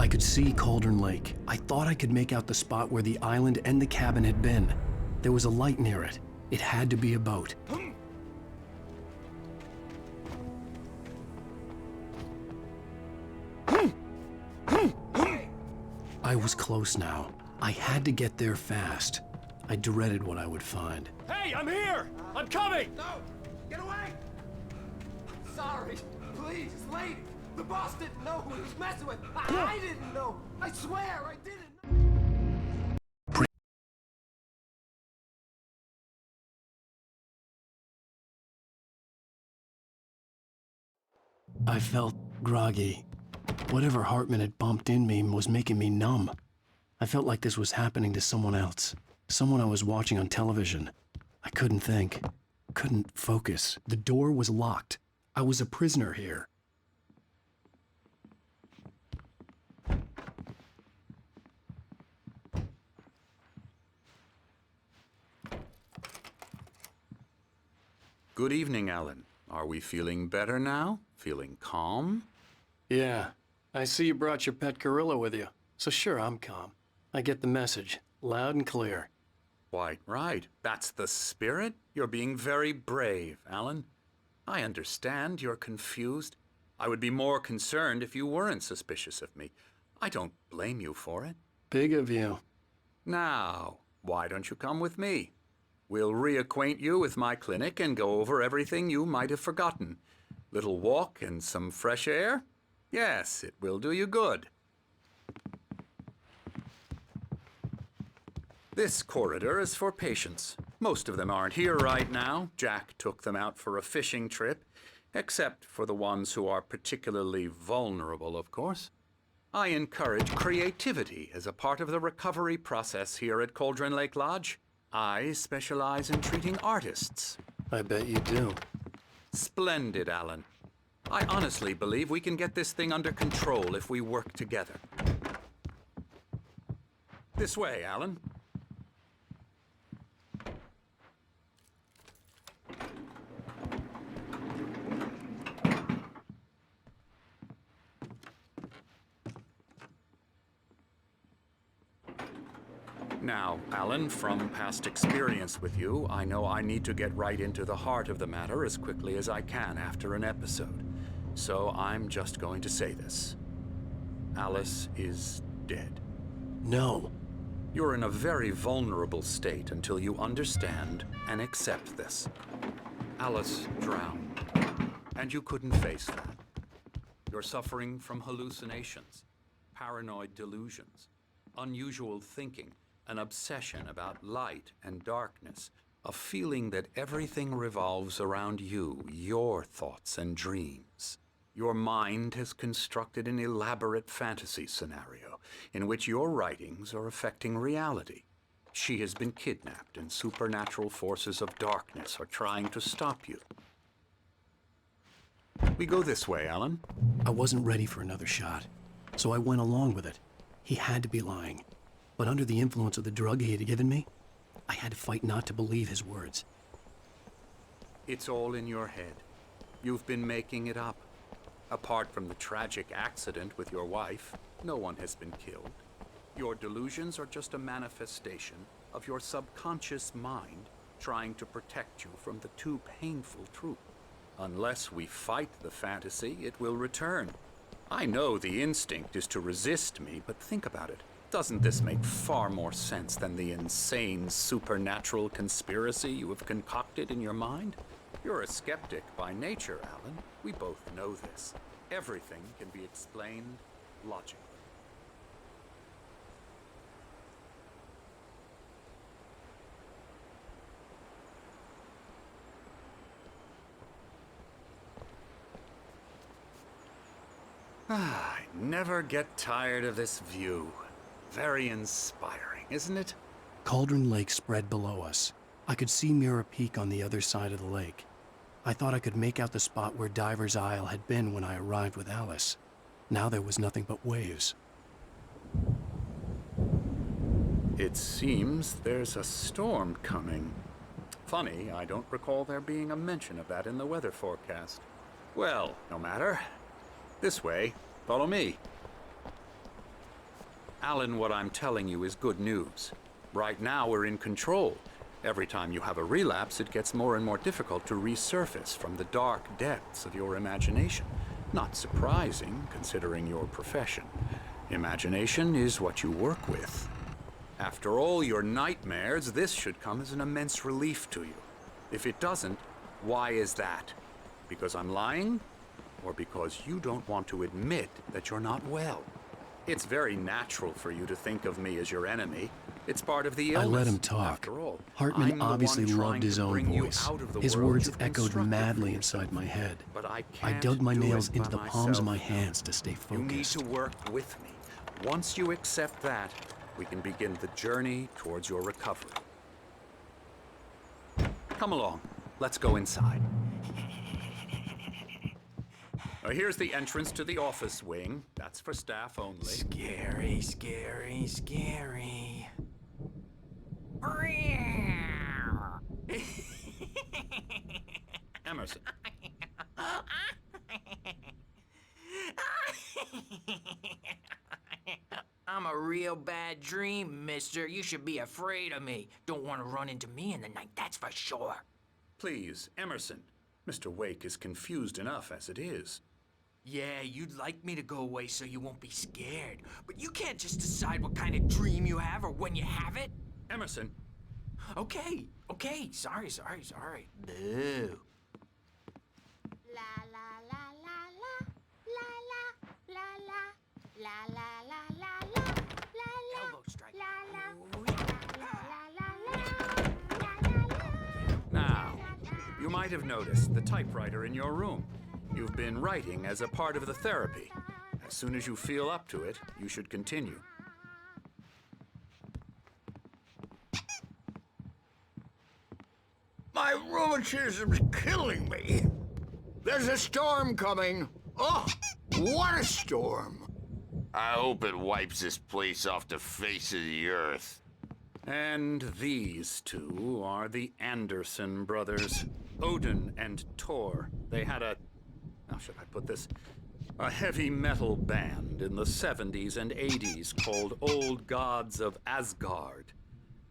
I could see Cauldron Lake. I thought I could make out the spot where the island and the cabin had been. There was a light near it. It had to be a boat. I was close now. I had to get there fast. I dreaded what I would find. Hey, I'm here! I'm coming! No! Get away! Sorry. Please, lady. The boss didn't know who he was messing with. I didn't know. I swear I didn't. I felt groggy. Whatever Hartman had bumped in me was making me numb. I felt like this was happening to someone else. Someone I was watching on television. I couldn't think. Couldn't focus. The door was locked. I was a prisoner here. Good evening, Alan. Are we feeling better now? Feeling calm? Yeah. I see you brought your pet gorilla with you. So sure, I'm calm. I get the message. Loud and clear. Quite right. That's the spirit. You're being very brave, Alan. I understand you're confused. I would be more concerned if you weren't suspicious of me. I don't blame you for it. Big of you. Now, why don't you come with me? We'll reacquaint you with my clinic and go over everything you might have forgotten. Little walk and some fresh air? Yes, it will do you good. This corridor is for patients. Most of them aren't here right now. Jack took them out for a fishing trip, except for the ones who are particularly vulnerable, of course. I encourage creativity as a part of the recovery process here at Cauldron Lake Lodge. I specialize in treating artists. I bet you do. Splendid, Alan. I honestly believe we can get this thing under control if we work together. This way, Alan. Now, Alan, from past experience with you, I know I need to get right into the heart of the matter as quickly as I can after an episode. So I'm just going to say this. Alice is dead. No. You're in a very vulnerable state until you understand and accept this. Alice drowned, and you couldn't face that. You're suffering from hallucinations, paranoid delusions, unusual thinking, an obsession about light and darkness, a feeling that everything revolves around you, your thoughts and dreams. Your mind has constructed an elaborate fantasy scenario in which your writings are affecting reality. She has been kidnapped and supernatural forces of darkness are trying to stop you. We go this way, Alan. I wasn't ready for another shot, so I went along with it. He had to be lying. But under the influence of the drug he had given me, I had to fight not to believe his words. It's all in your head. You've been making it up. Apart from the tragic accident with your wife, no one has been killed. Your delusions are just a manifestation of your subconscious mind trying to protect you from the too painful truth. Unless we fight the fantasy, it will return. I know the instinct is to resist me, but think about it. Doesn't this make far more sense than the insane supernatural conspiracy you have concocted in your mind? You're a skeptic by nature, Alan. We both know this. Everything can be explained logically. I never get tired of this view. Very inspiring, isn't it? Cauldron Lake spread below us. I could see Mirror Peak on the other side of the lake. I thought I could make out the spot where Diver's Isle had been when I arrived with Alice. Now there was nothing but waves. It seems there's a storm coming. Funny, I don't recall there being a mention of that in the weather forecast. Well, no matter. This way. Follow me. Alan, what I'm telling you is good news. Right now, we're in control. Every time you have a relapse, it gets more and more difficult to resurface from the dark depths of your imagination. Not surprising, considering your profession. Imagination is what you work with. After all your nightmares, this should come as an immense relief to you. If it doesn't, why is that? Because I'm lying? Or because you don't want to admit that you're not well? It's very natural for you to think of me as your enemy. It's part of the illness. I let him talk. After all, Hartman obviously loved his own bring you voice. out of the His world words you've echoed constructed madly for inside yourself. my head. But I I can't dug my do nails it into by the palms of myself. my hands to stay You need focused. to work with me. Once you accept that, we can begin the journey towards your recovery. Come along. Let's go inside. Here's the entrance to the office wing. That's for staff only. Scary, scary, scary. Emerson. I'm a real bad dream, mister. You should be afraid of me. Don't want to run into me in the night, that's for sure. Please, Emerson. Mr. Wake is confused enough as it is. Yeah, you'd like me to go away so you won't be scared. But you can't just decide what kind of dream you have or when you have it. Emerson. Okay. Sorry. Boo. Elbow strike. Now, you might have noticed the typewriter in your room. You've been writing as a part of the therapy. As soon as you feel up to it, you should continue. My rheumatism's killing me. There's a storm coming. Oh, what a storm. I hope it wipes this place off the face of the earth. And these two are the Anderson brothers, Odin and Thor. They had how should I put this? A heavy metal band in the 70s and 80s called Old Gods of Asgard.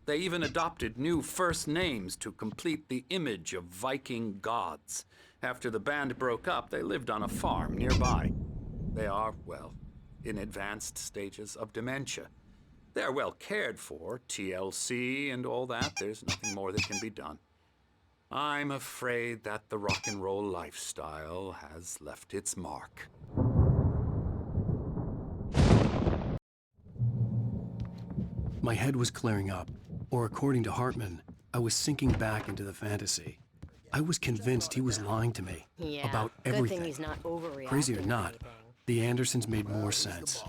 They even adopted new first names to complete the image of Viking gods. After the band broke up, they lived on a farm nearby. They are, well, in advanced stages of dementia. They're well cared for, TLC and all that. There's nothing more that can be done. I'm afraid that the rock and roll lifestyle has left its mark. My head was clearing up, or according to Hartman, I was sinking back into the fantasy. I was convinced he was lying to me about everything. Good thing he's not overreacting. Crazy or not, the Andersons made more sense.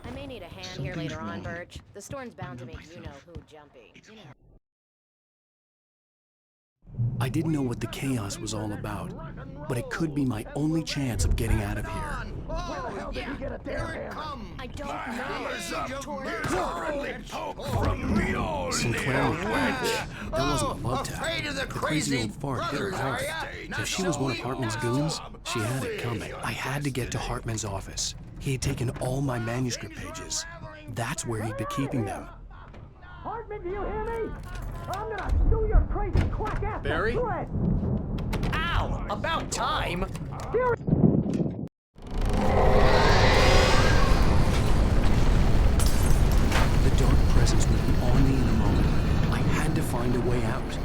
I may need a hand here later on, Birch. The storm's bound to make you-know-who jumpy. I didn't know what the chaos was all about, but it could be my only chance of getting out of here. Oh, yeah, here it comes. I don't know. Sinclair and Blanche. That wasn't a love tap. The crazy old fart hit her hard. If she was one of Hartman's goons, she had it coming. I had to get to Hartman's office. He had taken all my manuscript pages. That's where he'd been keeping them. Hartman, do you hear me? I'm gonna sue your crazy quack ass. Barry? Ow! About time! Here find a way out.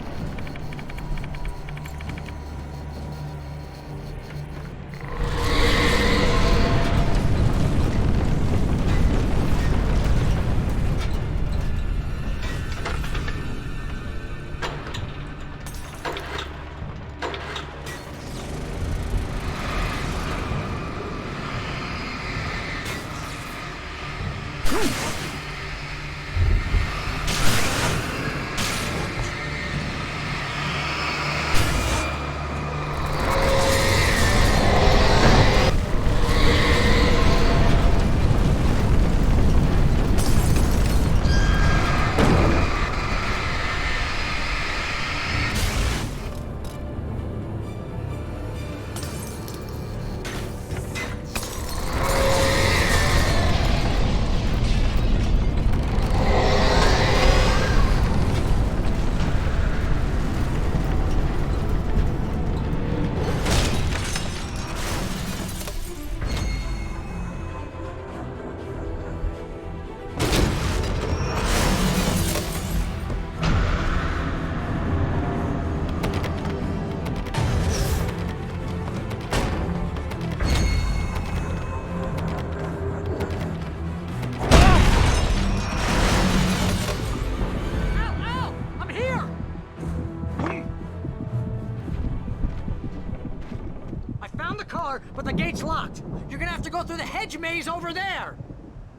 But the gate's locked. You're gonna have to go through the hedge maze over there.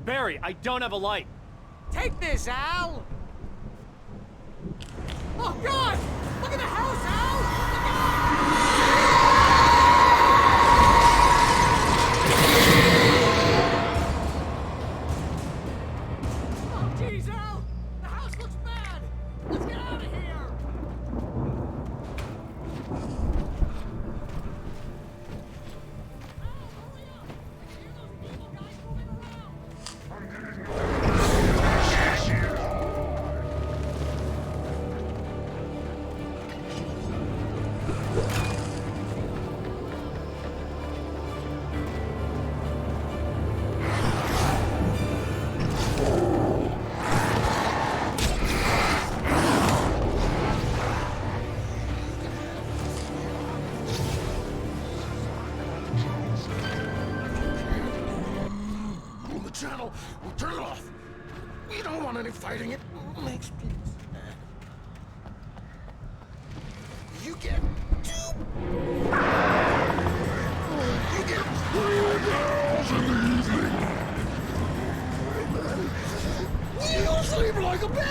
Barry, I don't have a light. Take this, Al. Oh, God! Look at the house, Al! Oh, jeez, Al! The house looks bad! Let's get out of here! Channel, we'll turn it off. We don't want any fighting. It makes people sad. You get two. You get 2 girls in the evening. You sleep like a baby.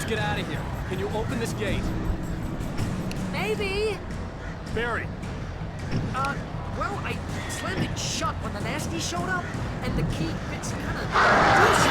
Get out of here. Can you open this gate? Maybe. Barry. Well, I slammed it shut when the nasty showed up, and the key fits kind of loose.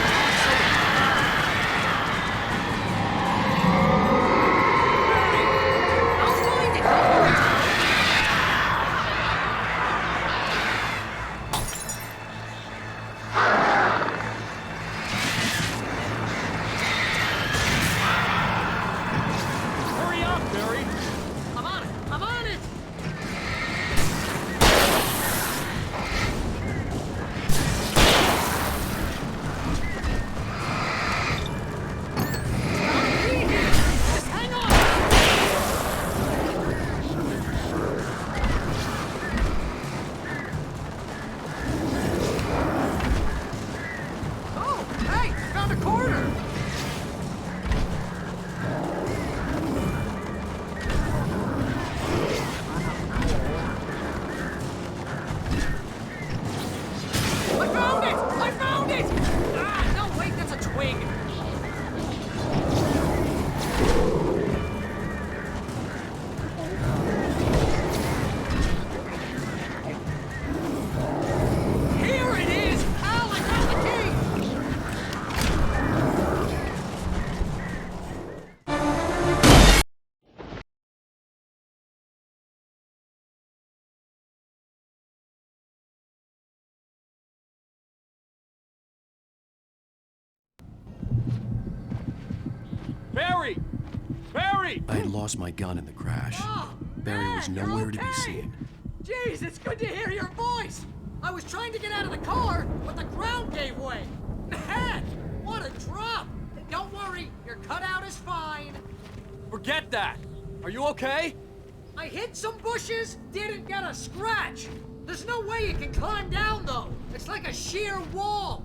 Barry! Barry! I had lost my gun in the crash. Barry was nowhere to be seen. Jeez, it's good to hear your voice! I was trying to get out of the car, but the ground gave way. Man, what a drop! Don't worry, your cutout is fine. Forget that! Are you okay? I hit some bushes, didn't get a scratch. There's no way you can climb down, though. It's like a sheer wall.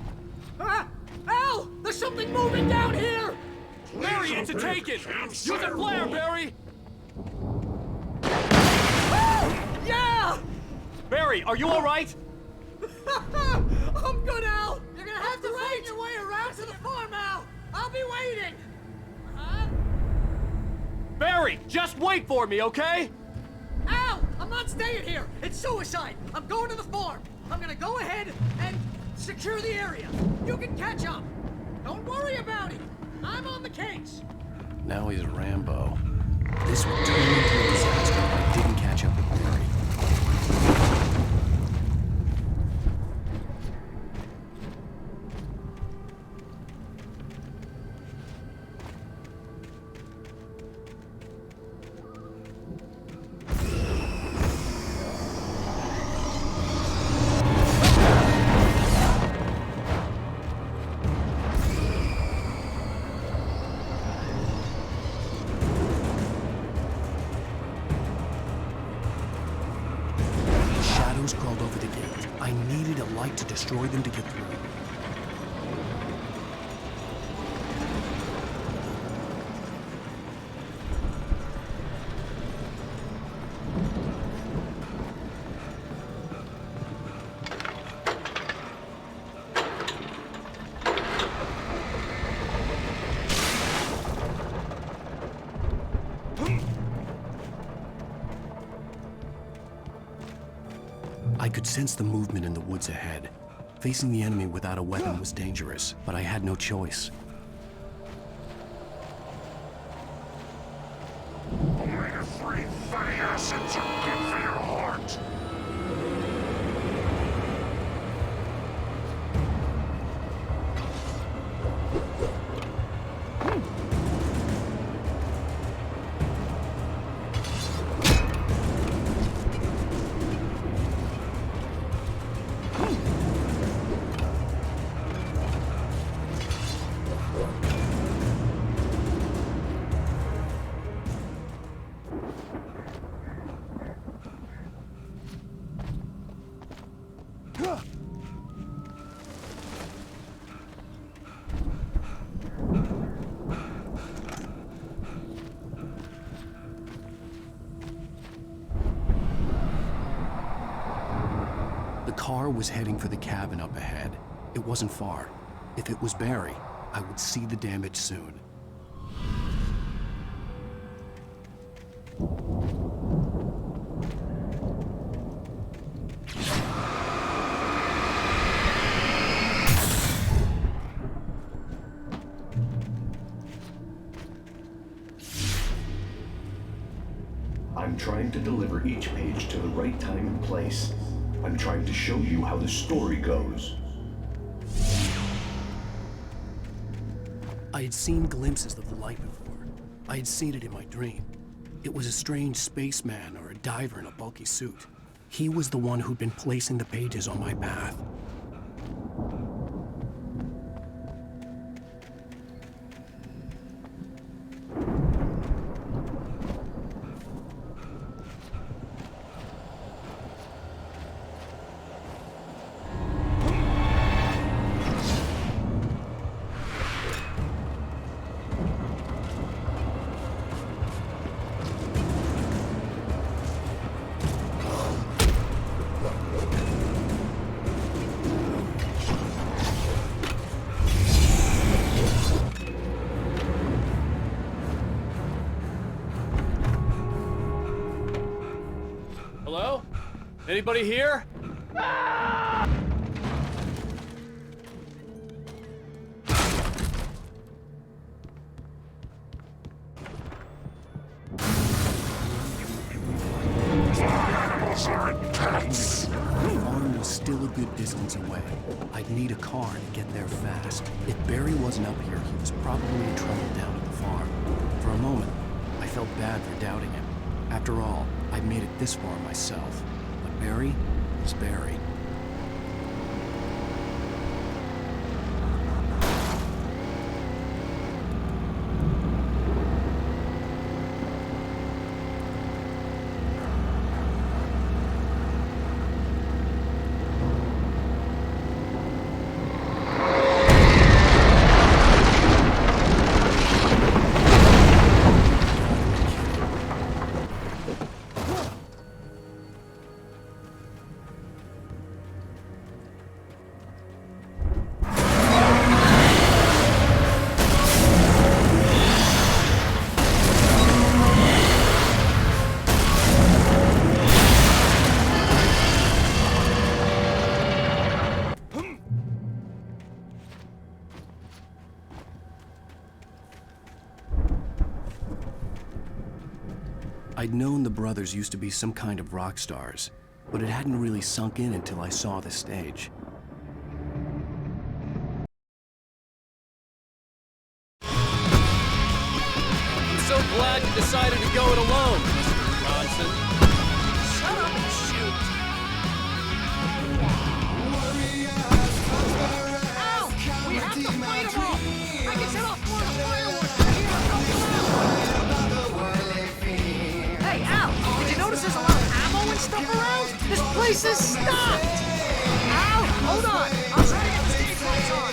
Ah! Al! There's something moving down here! Barry, it's a take-it! Use a flare, Barry! Yeah! Barry, are you alright? I'm good, Al! You're gonna have to find your way around to the farm, Al! I'll be waiting! Barry, just wait for me, okay? Al! I'm not staying here! It's suicide! I'm going to the farm! I'm gonna go ahead and secure the area. You can catch up. Don't worry about it. I'm on the case. Now he's Rambo. This would turn into a disaster if I didn't catch up with Barry. Crawled over the gate. I needed a light to destroy them to get through. I could sense the movement in the woods ahead. Facing the enemy without a weapon was dangerous, but I had no choice. Omega-3 fatty acids are good for your heart. The car was heading for the cabin up ahead. It wasn't far. If it was Barry, I would see the damage soon. I'm trying to deliver each page to the right time and place. I'm trying to show you how the story goes. I had seen glimpses of the light before. I had seen it in my dream. It was a strange spaceman or a diver in a bulky suit. He was the one who'd been placing the pages on my path. Hello? Anybody here? Animals aren't pets. The farm was still a good distance away. I'd need a car to get there fast. If Barry wasn't up here, he was probably in trouble down at the farm. For a moment, I felt bad for doubting him. After all, I'd made it this far myself. But Barry was Barry. I'd known the brothers used to be some kind of rock stars, but it hadn't really sunk in until I saw the stage. I'm so glad you decided to go it alone, Mr. Johnson. Shut up and shoot. Ow! We have to fight them all! I can set off more fireworks! Hey, Al! Did you notice there's a lot of ammo and stuff around? This place is stocked! Al! Hold on! I'll try to get the stage lights on!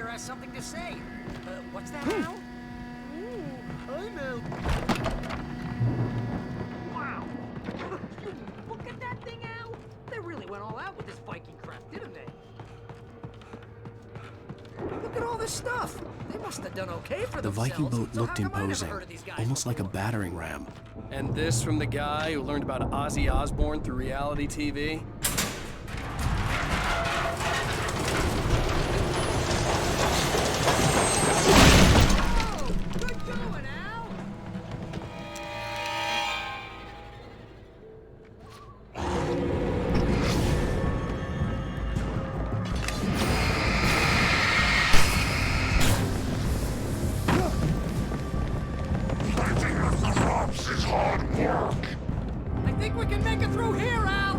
writer has something to say. What's that now? I know. Wow! Look at that thing, Al! They really went all out with this Viking crap, didn't they? Look at all this stuff. They must have done okay for The themselves. Viking boat So looked how come I never imposing, heard of these guys almost like a before? battering ram. And this from the guy who learned about Ozzy Osbourne through reality TV? Good going, Al! Fighting with the crops is hard work. I think we can make it through here, Al!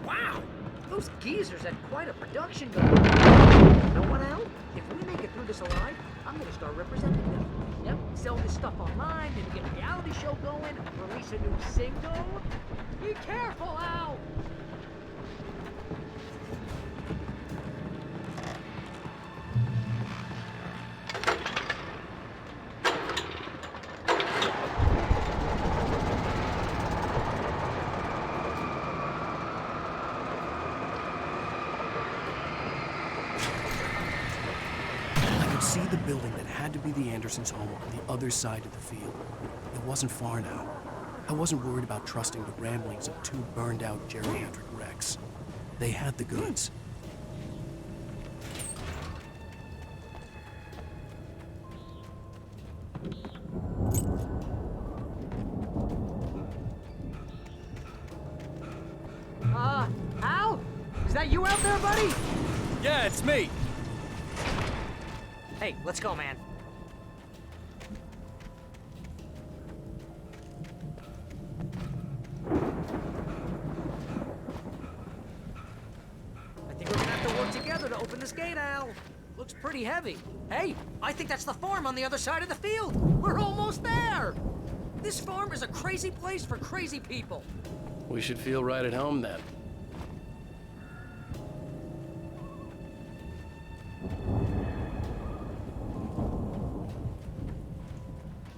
Wow! Those geezers had quite a production going on. You know what, Al? If we make it through this alive, I'm gonna start representing them. Yep, sell this stuff online, maybe get a reality show going, release a new single. Be careful, Al! I could see the building that had to be the Andersons' home on the other side of the field. It wasn't far now. I wasn't worried about trusting the ramblings of two burned-out geriatric wrecks. They had the goods. Al? Is that you out there, buddy? Yeah, it's me. Hey, let's go, man. I think we're gonna have to work together to open this gate, Al. Looks pretty heavy. Hey, I think that's the farm on the other side of the field. We're almost there. This farm is a crazy place for crazy people. We should feel right at home then.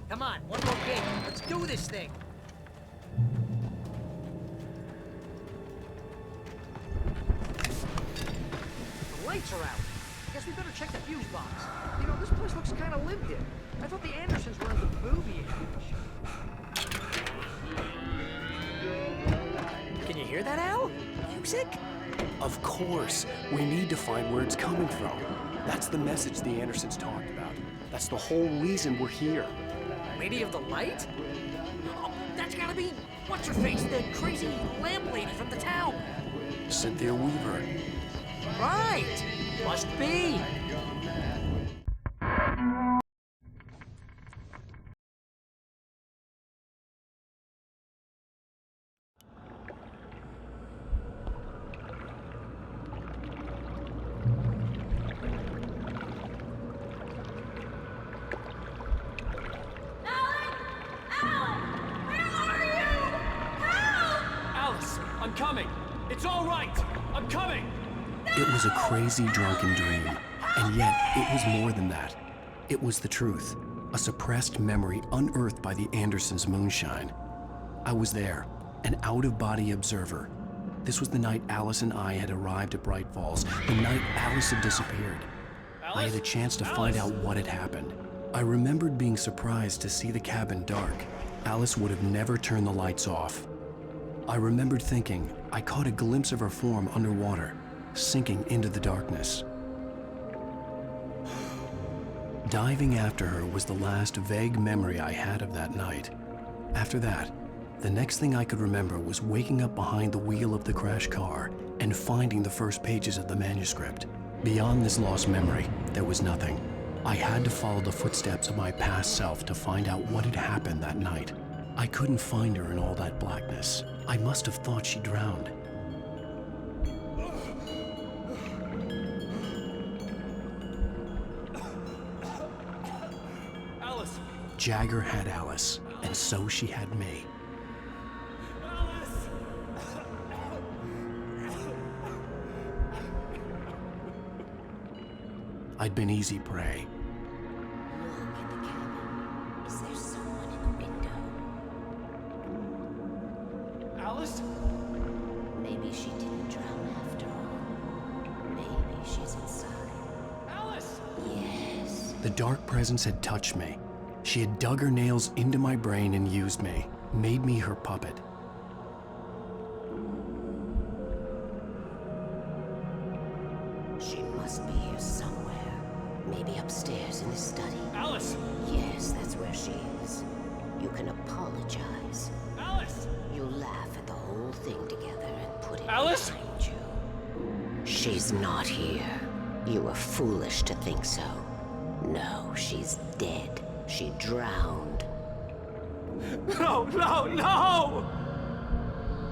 Come on, one more gate. Let's do this thing. The lights are out. Guess we better check the fuse box. You know, this place looks kind of lived in. I thought the Andersons were in the movie age. Can you hear that, Al? Music? Of course. We need to find where it's coming from. That's the message the Andersons talked about. That's the whole reason we're here. Lady of the Light? Oh, that's gotta be, what's her face, the crazy lamp lady from the town. Cynthia Weaver. Right! Must be. Alice, I'm coming. It's all right. I'm coming. It was a crazy, drunken dream, and yet it was more than that. It was the truth, a suppressed memory unearthed by the Andersons' moonshine. I was there, an out-of-body observer. This was the night Alice and I had arrived at Bright Falls, the night Alice had disappeared. I had a chance to find out what had happened. I remembered being surprised to see the cabin dark. Alice would have never turned the lights off. I remembered thinking I caught a glimpse of her form underwater, sinking into the darkness. Diving after her was the last vague memory I had of that night. After that, the next thing I could remember was waking up behind the wheel of the crashed car and finding the first pages of the manuscript. Beyond this lost memory, there was nothing. I had to follow the footsteps of my past self to find out what had happened that night. I couldn't find her in all that blackness. I must have thought she drowned. Alice! Jagger had Alice, and so she had me. I'd been easy prey. Look at the cabin. Is there someone in the window? Alice? Maybe she didn't drown after all. Maybe she's inside. Alice! Yes. The dark presence had touched me. She had dug her nails into my brain and used me, made me her puppet. She must be here somewhere. Maybe upstairs in the study. Alice! Yes, that's where she is. You can apologize. Alice! You laugh at the whole thing together and put it Alice? behind you. She's not here. You were foolish to think so. No, she's dead. She drowned. No, no, no!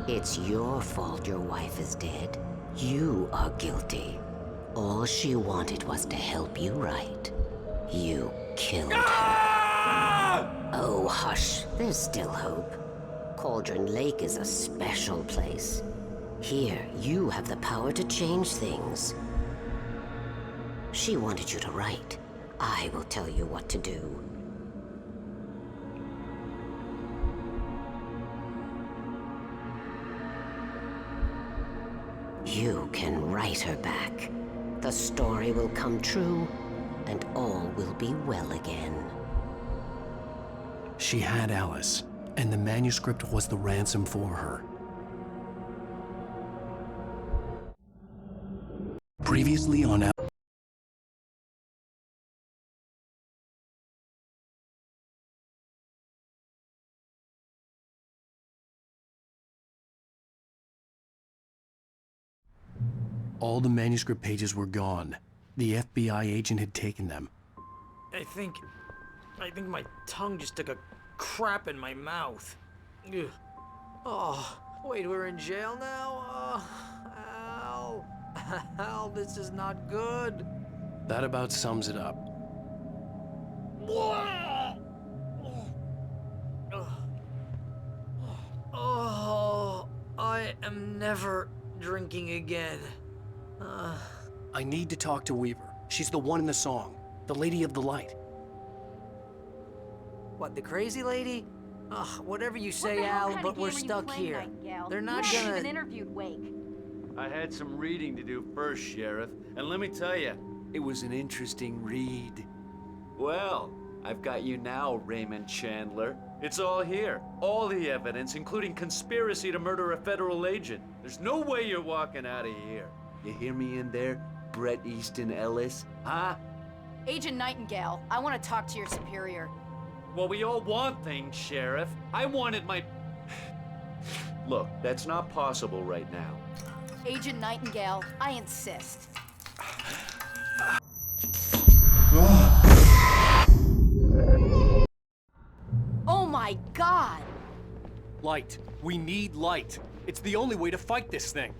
It's your fault your wife is dead. You are guilty. All she wanted was to help you right. You killed her. Oh, hush. There's still hope. Cauldron Lake is a special place. Here, you have the power to change things. She wanted you to write. I will tell you what to do. You can write her back. The story will come true, and all will be well again. She had Alice, and the manuscript was the ransom for her. Previously on all the manuscript pages were gone. The FBI agent had taken them. I think my tongue just took a crap in my mouth. Ugh. Oh, wait, we're in jail now? Al. Al, this is not good. That about sums it up. Oh, I am never drinking again. I need to talk to Weaver. She's the one in the song. The Lady of the Light. What, the crazy lady? Ugh, whatever you say, Al, but we're stuck here. They're not You haven't gonna... even interviewed Wake. I had some reading to do first, Sheriff, and let me tell you, it was an interesting read. Well, I've got you now, Raymond Chandler. It's all here. All the evidence, including conspiracy to murder a federal agent. There's no way you're walking out of here. You hear me in there, Bret Easton Ellis? Huh? Agent Nightingale, I want to talk to your superior. Well, we all want things, Sheriff. I wanted my... Look, that's not possible right now. Agent Nightingale, I insist. Oh my God! Light. We need light. It's the only way to fight this thing.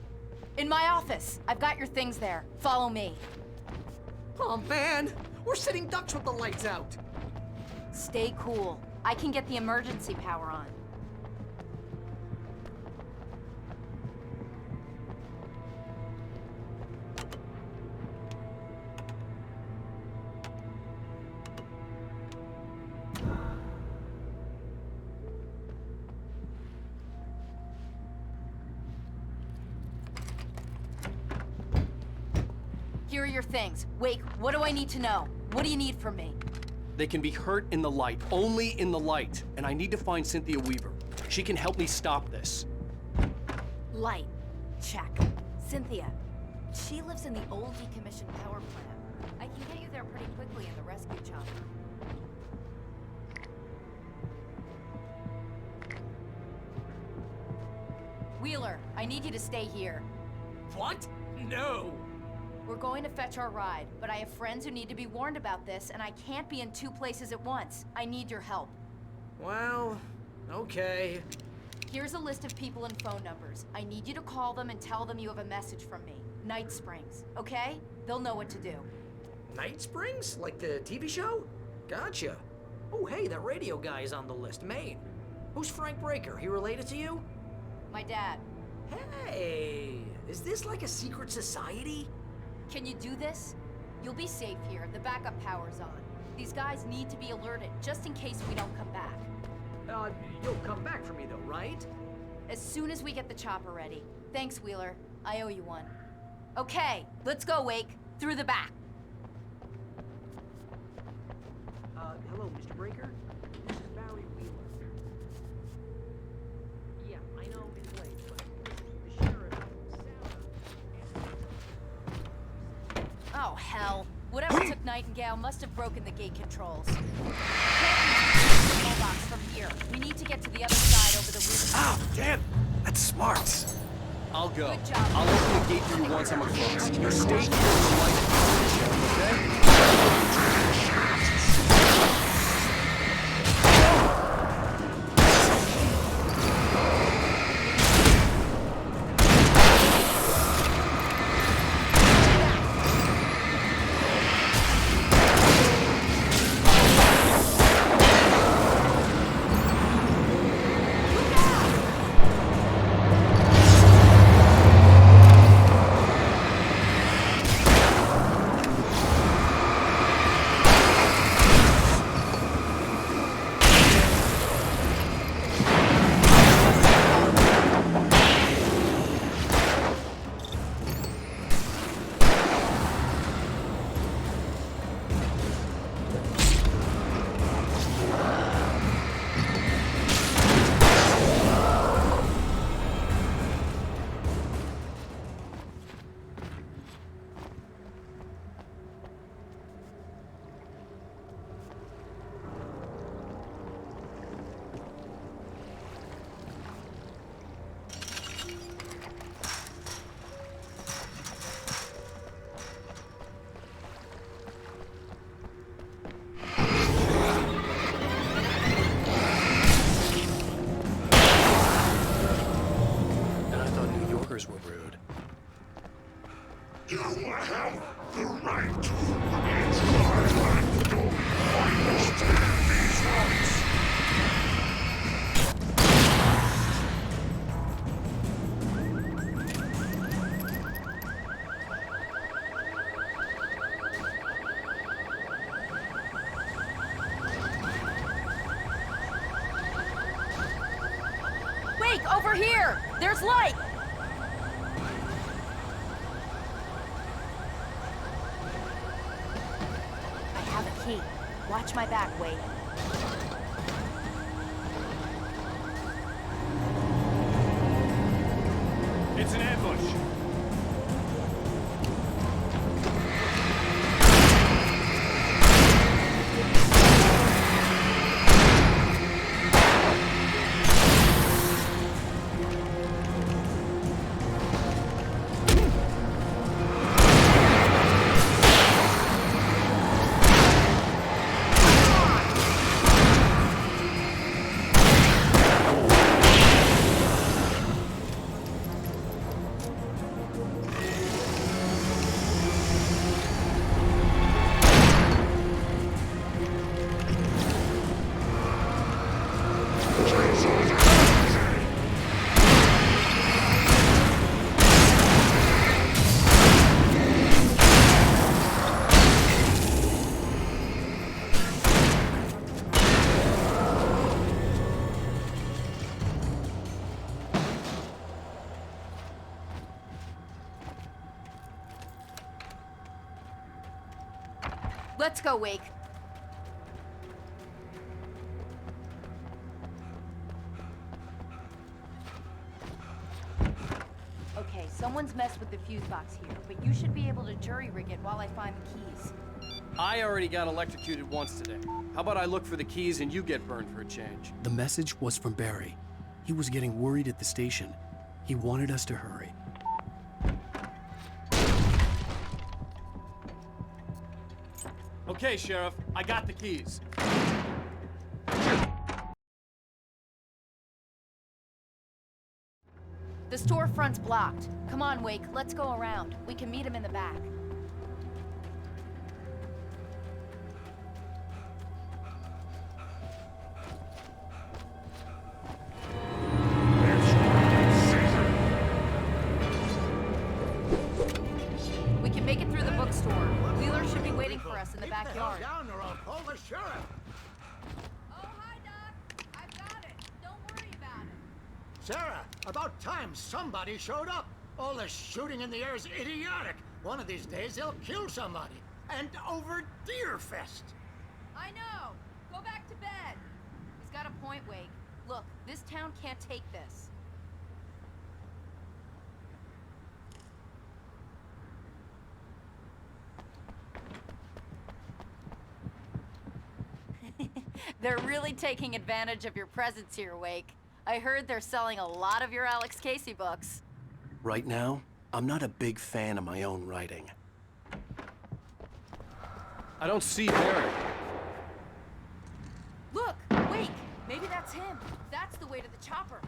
In my office. I've got your things there. Follow me. Oh man, we're sitting ducks with the lights out. Stay cool. I can get the emergency power on. Here are your things. Wake, what do I need to know? What do you need from me? They can be hurt in the light, only in the light. And I need to find Cynthia Weaver. She can help me stop this. Light. Check. Cynthia. She lives in the old decommissioned power plant. I can get you there pretty quickly in the rescue chopper. Wheeler, I need you to stay here. What? No. We're going to fetch our ride, but I have friends who need to be warned about this, and I can't be in 2 places at once. I need your help. Well, okay. Here's a list of people and phone numbers. I need you to call them and tell them you have a message from me. Night Springs, okay? They'll know what to do. Night Springs? Like the TV show? Gotcha. Oh, hey, that radio guy is on the list. Maine. Who's Frank Breaker? He related to you? My dad. Hey, is this like a secret society? Can you do this? You'll be safe here. The backup power's on. These guys need to be alerted, just in case we don't come back. You'll come back for me though, right? As soon as we get the chopper ready. Thanks, Wheeler. I owe you one. Okay, let's go, Wake. Through the back. Hello, Mr. Breaker? This is Barry Wheeler. Yeah, I know it's late, but the sheriff, Sarah... Oh, hell. Whatever took Nightingale must have broken the gate controls. Can't use the control box from here. We need to get to the other side over the roof. Oh, damn! That's smart. I'll go. Good job. I'll open the gate for you once I'm across. You stay here and light it, okay? Were rude. You have the right to against my don't understand these rights. Wake, over here! There's light! Watch my back, Wade. It's an ambush. Let's go, Wake. Okay, someone's messed with the fuse box here, but you should be able to jury rig it while I find the keys. I already got electrocuted once today. How about I look for the keys and you get burned for a change? The message was from Barry. He was getting worried at the station. He wanted us to hurry. Okay, Sheriff, I got the keys. The storefront's blocked. Come on, Wake, let's go around. We can meet him in the back. We can make it through the bookstore. Wheeler should be waiting for us in the backyard. Keep the hell down or I'll call the sheriff. Oh, hi, Doc. I've got it. Don't worry about it. Sarah, about time somebody showed up. All this shooting in the air is idiotic. One of these days they'll kill somebody. And over Deerfest. I know. Go back to bed. He's got a point, Wake. Look, this town can't take this. They're really taking advantage of your presence here, Wake. I heard they're selling a lot of your Alex Casey books. Right now, I'm not a big fan of my own writing. I don't see Barry. Look, Wake. Maybe that's him. That's the way to the chopper.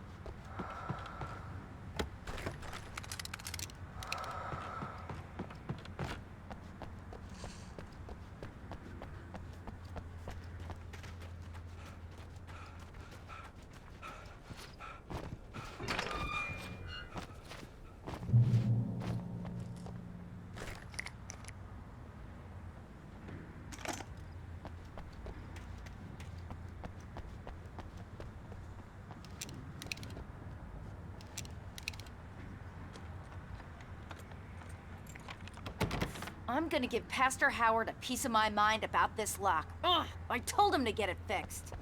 I'm gonna give Pastor Howard a piece of my mind about this lock. Ugh, I told him to get it fixed.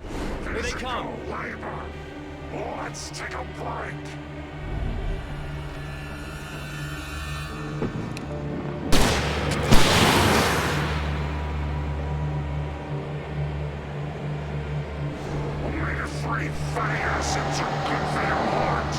Here they come. Labor. Let's take a break. May the three fatty acids are good for your heart.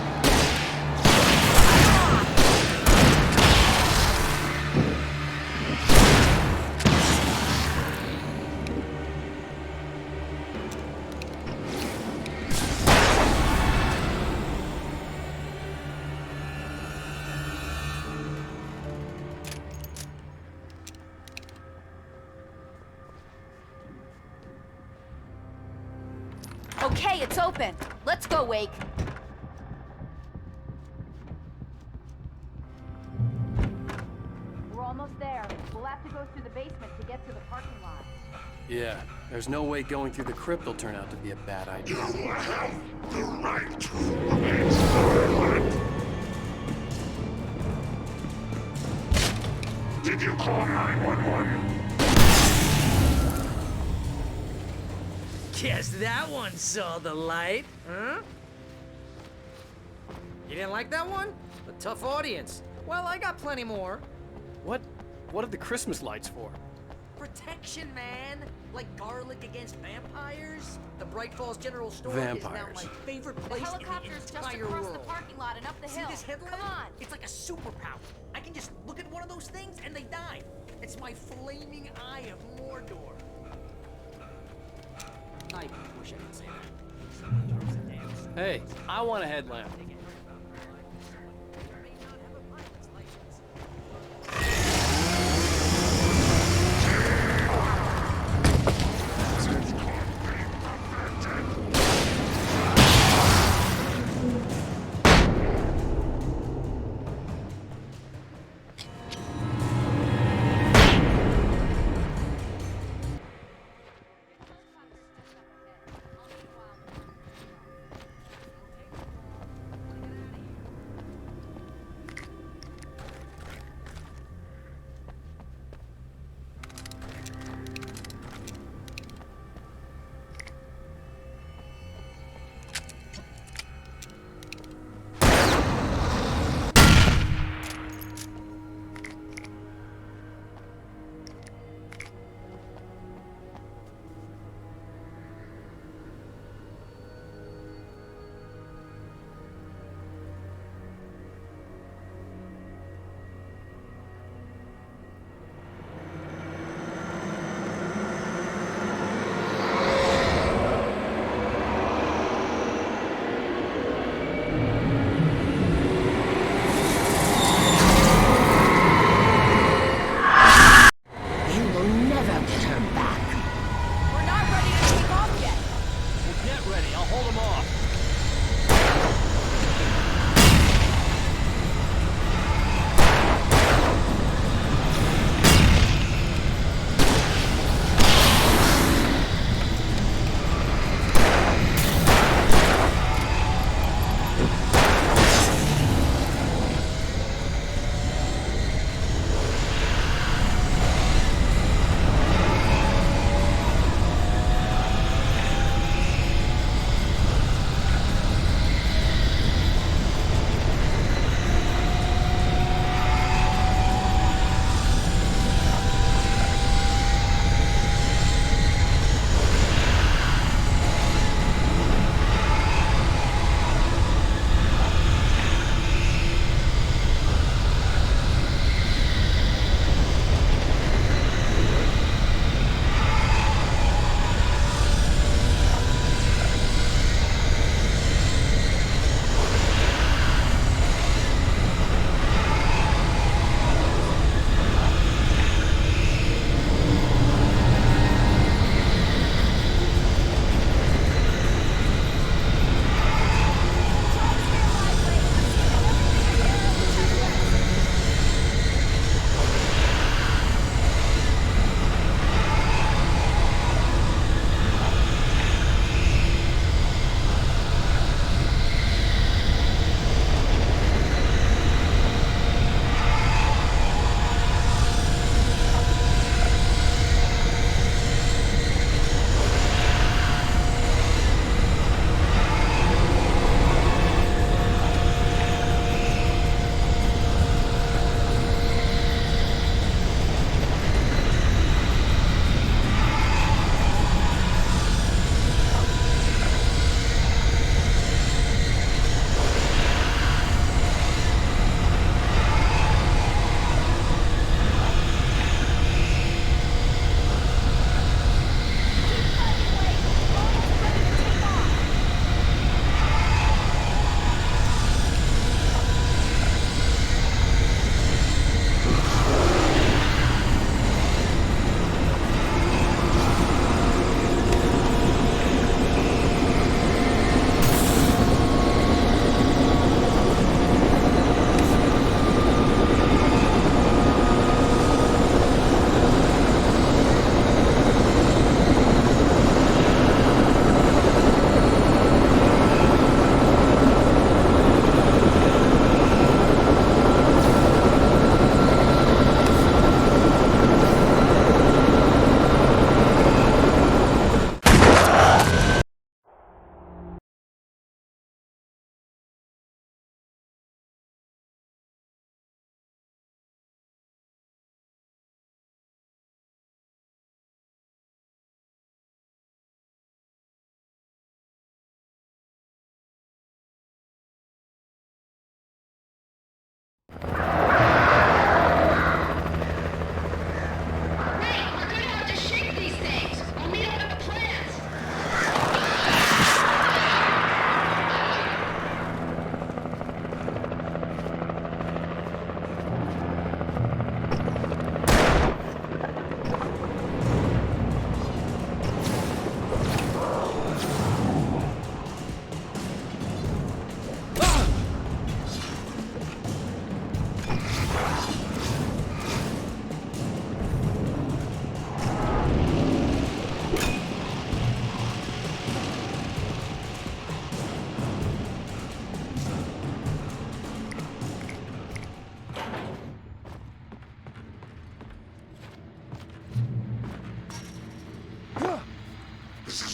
Okay, it's open. Let's go, Wake. We're almost there. We'll have to go through the basement to get to the parking lot. Yeah, there's no way going through the crypt will turn out to be a bad idea. You have the right to remain silent. Did you call 911? Guess that one saw the light, huh? You didn't like that one? A tough audience. Well, I got plenty more. What are the Christmas lights for? Protection, man. Like garlic against vampires. The Bright Falls General Store is now Vampires. my favorite The place in helicopter's the just entire across world. the parking lot and up the hill. See this headlamp? Come on. It's like a superpower. I can just look at one of those things and they die. It's my flaming eye of Mordor. I wish I could say that. Hey, I want a headlamp.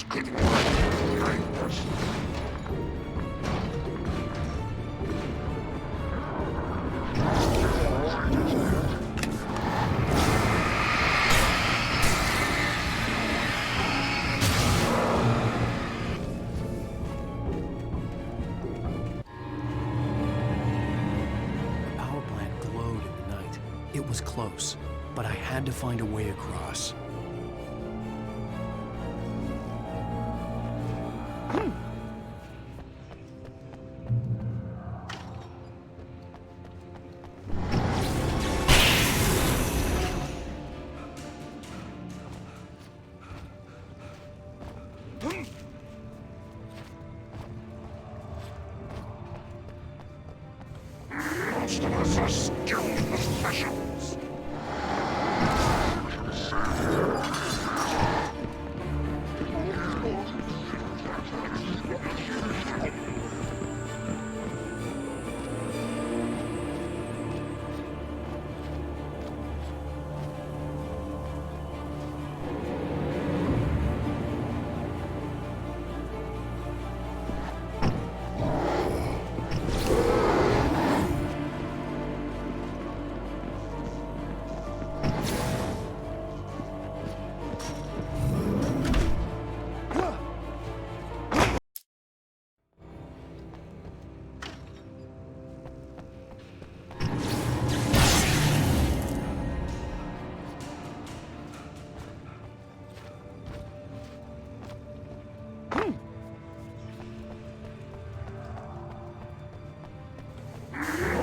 could recognize us. The power plant glowed in the night. It was close, but I had to find a way across. Most of us are skilled professionals.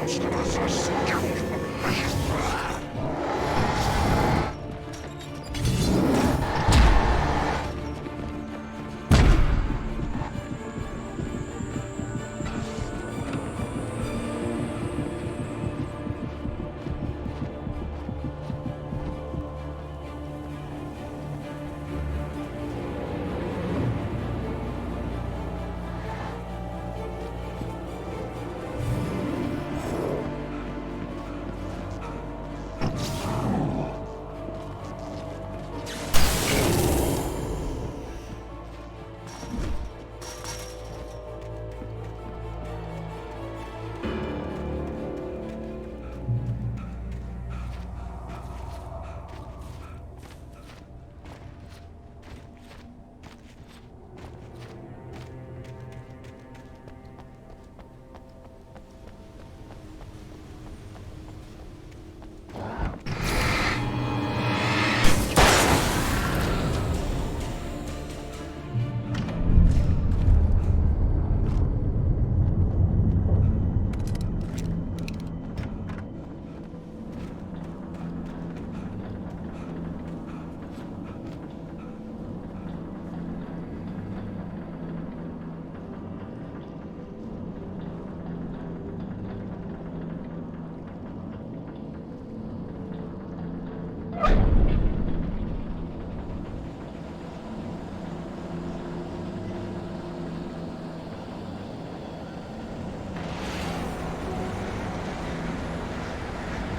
Most of us are skilled professionals.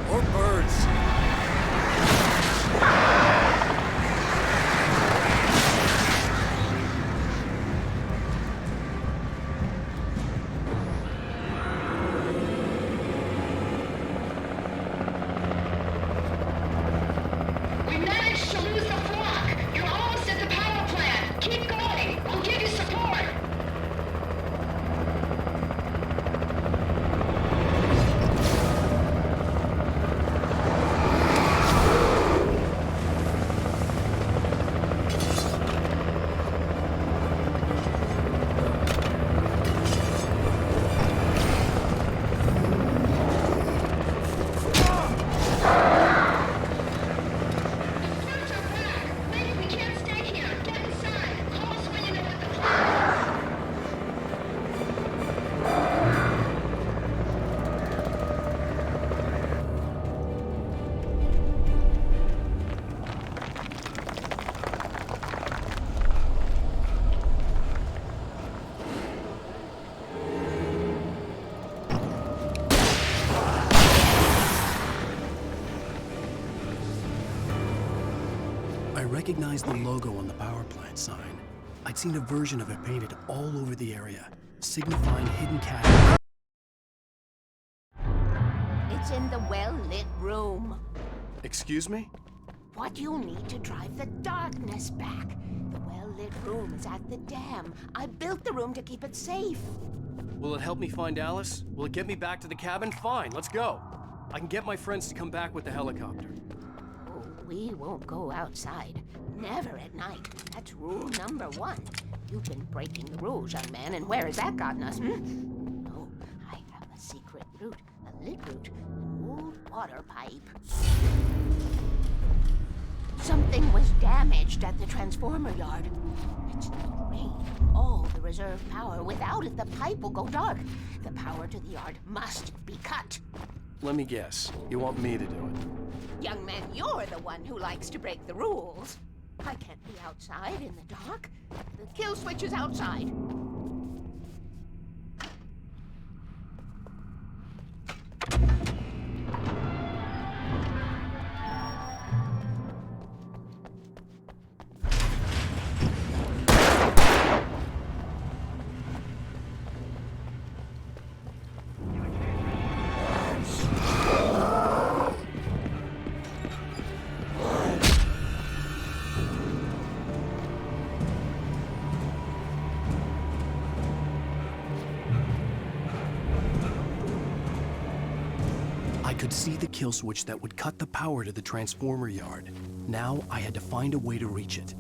More birds. We managed to lose the flock. You're almost at the power plant. Keep going. We'll give you support. I recognized the logo on the power plant sign. I'd seen a version of it painted all over the area, signifying hidden cabins. It's in the well-lit room. Excuse me? What you need to drive the darkness back. The well-lit room is at the dam. I built the room to keep it safe. Will it help me find Alice? Will it get me back to the cabin? Fine, let's go. I can get my friends to come back with the helicopter. Oh, we won't go outside. Never at night. That's rule number 1. You've been breaking the rules, young man, and where has that gotten us, Oh, I have a secret route, a lit route, an old water pipe. Something was damaged at the transformer yard. It's drained all the reserve power. Without it, the pipe will go dark. The power to the yard must be cut. Let me guess. You want me to do it? Young man, you're the one who likes to break the rules. I can't be outside in the dark. The kill switch is outside. I could see the kill switch that would cut the power to the transformer yard. Now I had to find a way to reach it.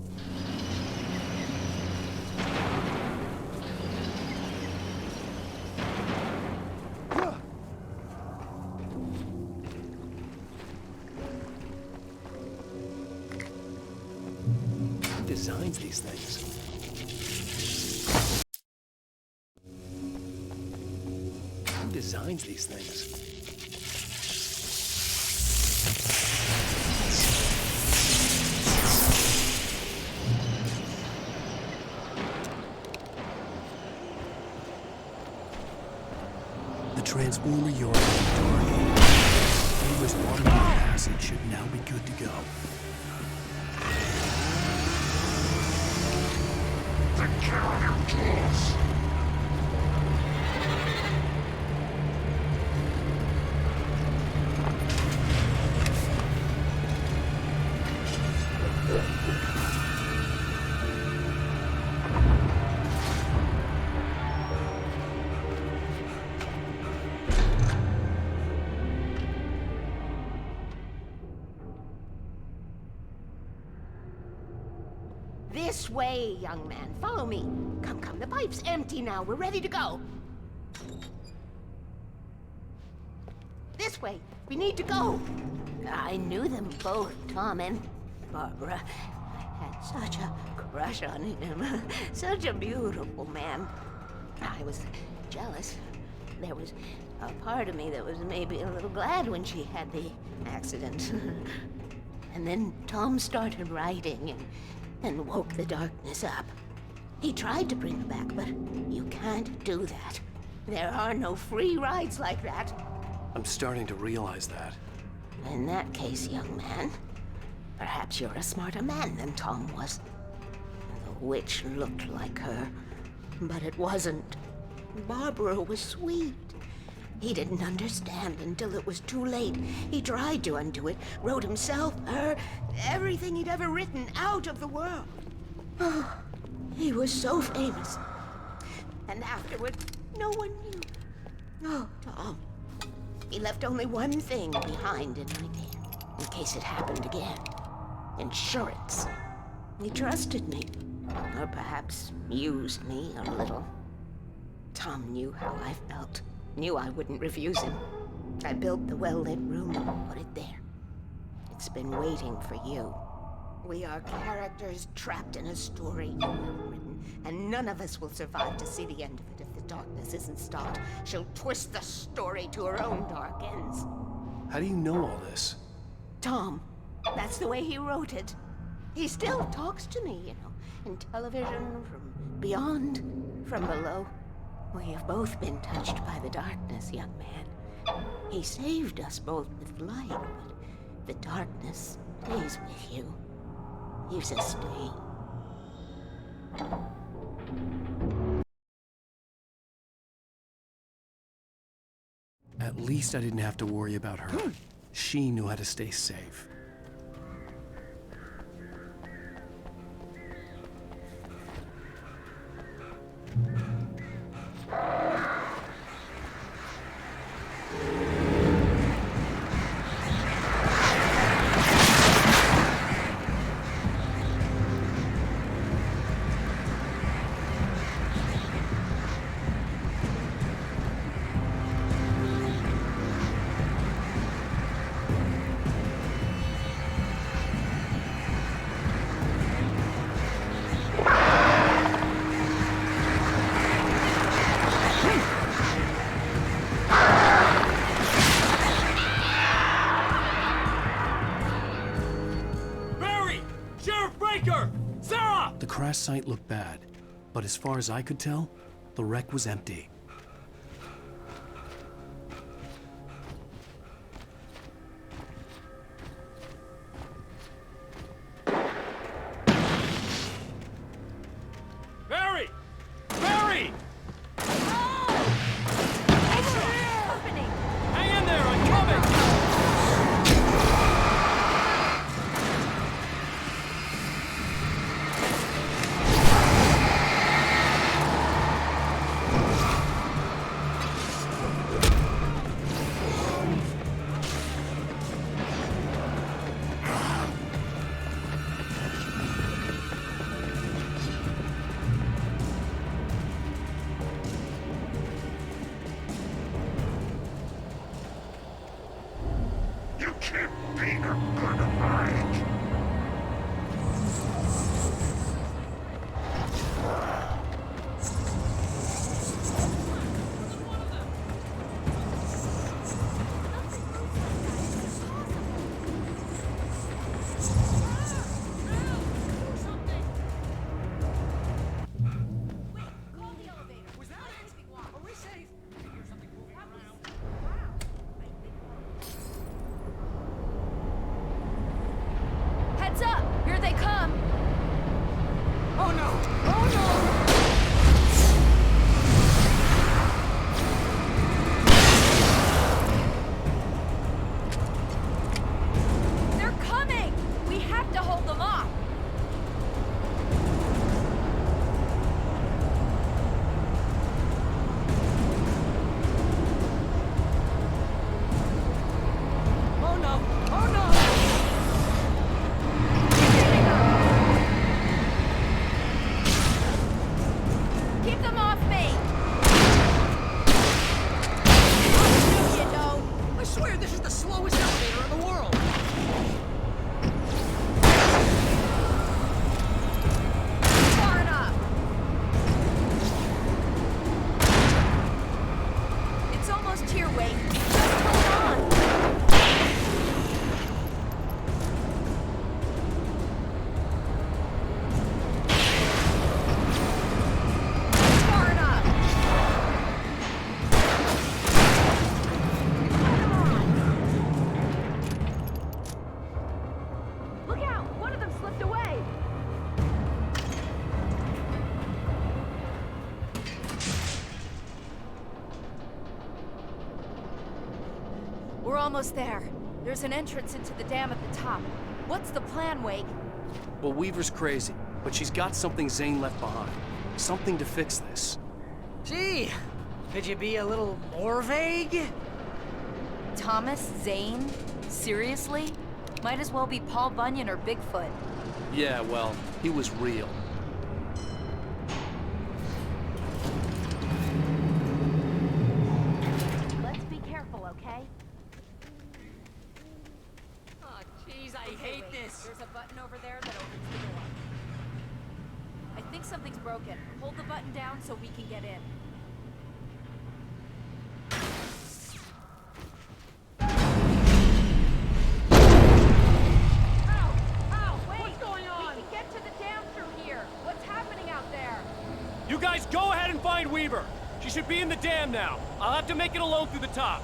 Who designs these things? Who designs these things? Transformer yard dark. This water passage should now be good to go. The carrier kills. This way, young man. Follow me. Come, come. The pipe's empty now. We're ready to go. This way. We need to go. I knew them both, Tom and Barbara. I had such a crush on him. Such a beautiful man. I was jealous. There was a part of me that was maybe a little glad when she had the accident. And then Tom started writing and woke the darkness up. He tried to bring her back, but you can't do that. There are no free rides like that. I'm starting to realize that. In that case, young man, perhaps you're a smarter man than Tom was. The witch looked like her, but it wasn't. Barbara was sweet. He didn't understand until it was too late. He tried to undo it, wrote himself, her, everything he'd ever written out of the world. Oh, he was so famous. And afterward, no one knew. Oh, Tom. He left only one thing behind in idea, in case it happened again. Insurance. He trusted me, or perhaps used me a little. Tom knew how I felt. Knew I wouldn't refuse him. I built the well-lit room and put it there. It's been waiting for you. We are characters trapped in a story you have written, and none of us will survive to see the end of it if the darkness isn't stopped. She'll twist the story to her own dark ends. How do you know all this? Tom, that's the way he wrote it. He still talks to me, you know, in television, from beyond, from below. We have both been touched by the darkness, young man. He saved us both with light, but the darkness stays with you. Leaves a stain. At least I didn't have to worry about her. She knew how to stay safe. The crash site looked bad, but as far as I could tell, the wreck was empty. Barry! Barry! Hang in there, I'm coming! Heads up! Here they come! Oh no! Oh no! They're coming! We have to hold them off! Oh no! Oh no! Keep them off me! You know. I swear this is the slowest elevator in the world! Far enough! It's almost here, Wade. Just hold on! Far enough! Look out! One of them slipped away! We're almost there. There's an entrance into the dam at the top. What's the plan, Wake? Well, Weaver's crazy, but she's got something Zane left behind. Something to fix this. Gee, could you be a little more vague? Thomas Zane? Seriously? Might as well be Paul Bunyan or Bigfoot. Yeah, well, he was real. Let's be careful, okay? Oh, jeez, I hate this. There's a button over there that opens the door. I think something's broken. Hold the button down so we can get in. What's going on? We can get to the dam through here. What's happening out there? You guys go ahead and find Weaver. She should be in the dam now. I'll have to make it alone through the top.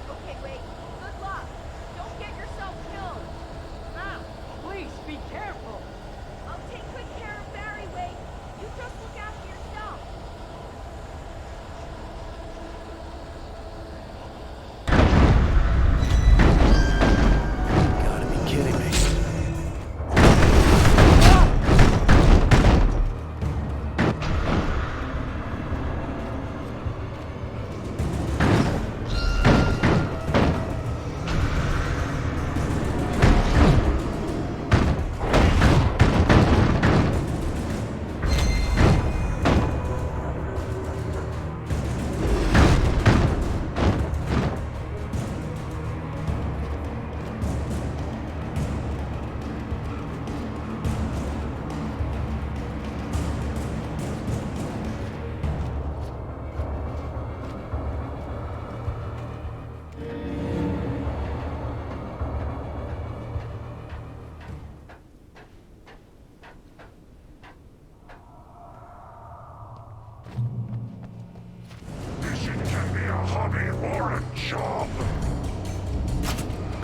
Okay, wait. Good luck. Don't get yourself killed. Now, please be careful. I'll take good care of Barry, wait. You just look after yourself.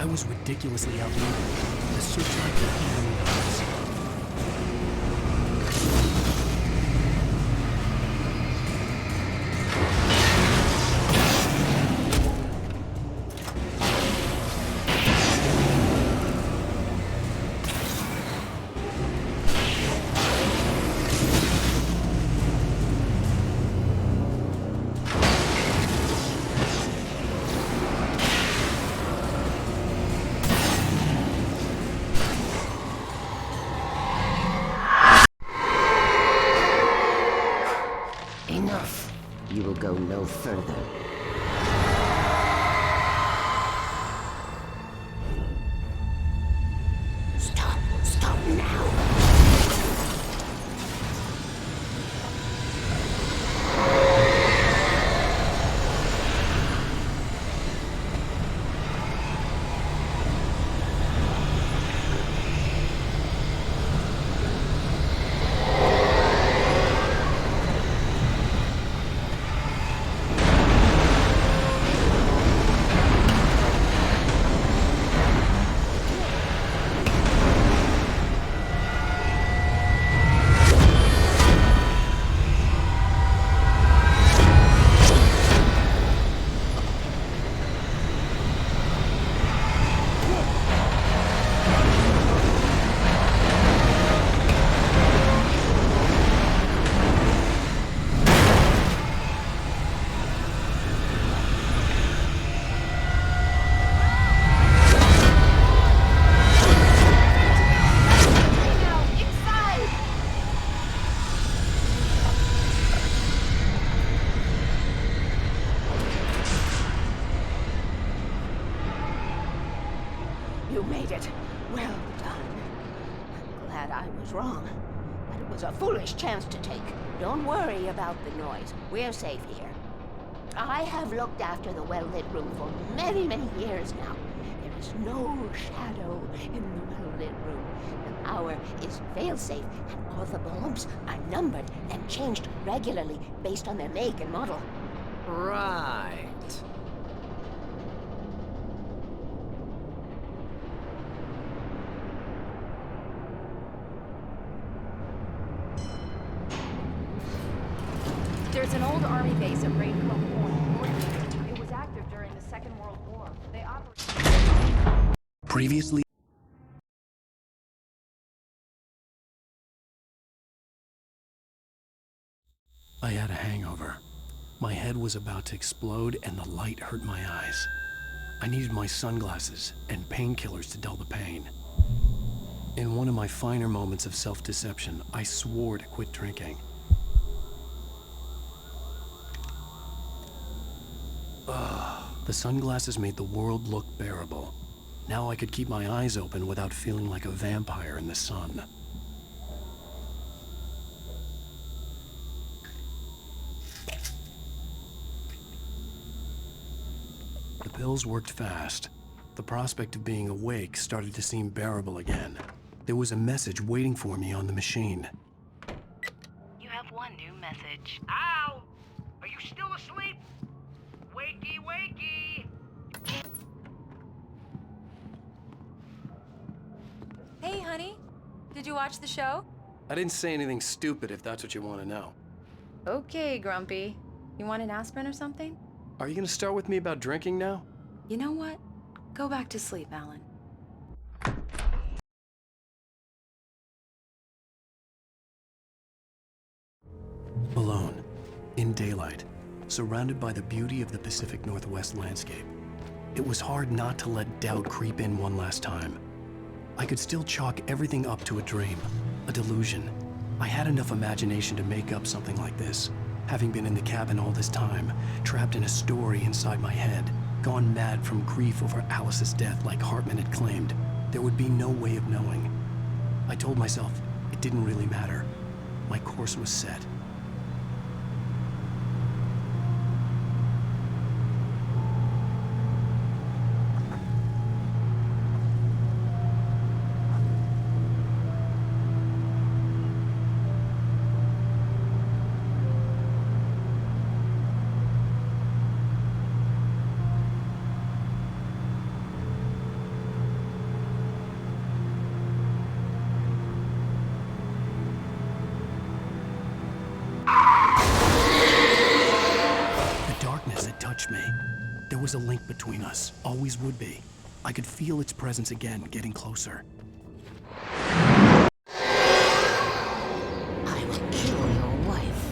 was ridiculously outnumbered. The searchlight had many eyes. Enough. You will go no further. Stop. Stop now. You made it. Well done. I'm glad I was wrong. But it was a foolish chance to take. Don't worry about the noise. We're safe here. I have looked after the well-lit room for many, many years now. There is no shadow in the well-lit room. The power is fail-safe, and all the bulbs are numbered and changed regularly based on their make and model. Right. There's an old army base at Rainbow Point. It was active during the Second World War. They operated... Previously... I had a hangover. My head was about to explode and the light hurt my eyes. I needed my sunglasses and painkillers to dull the pain. In one of my finer moments of self-deception, I swore to quit drinking. The sunglasses made the world look bearable. Now I could keep my eyes open without feeling like a vampire in the sun. The pills worked fast. The prospect of being awake started to seem bearable again. There was a message waiting for me on the machine. You have one new message. Ow! Are you still asleep? Wakey, wakey! Hey, honey. Did you watch the show? I didn't say anything stupid if that's what you want to know. Okay, Grumpy. You want an aspirin or something? Are you gonna start with me about drinking now? You know what? Go back to sleep, Alan. Alone, in daylight, surrounded by the beauty of the Pacific Northwest landscape. It was hard not to let doubt creep in one last time. I could still chalk everything up to a dream, a delusion. I had enough imagination to make up something like this, having been in the cabin all this time, trapped in a story inside my head, gone mad from grief over Alice's death like Hartman had claimed. There would be no way of knowing. I told myself it didn't really matter. My course was set. was a link between us, always would be. I could feel its presence again, getting closer. I will kill your wife.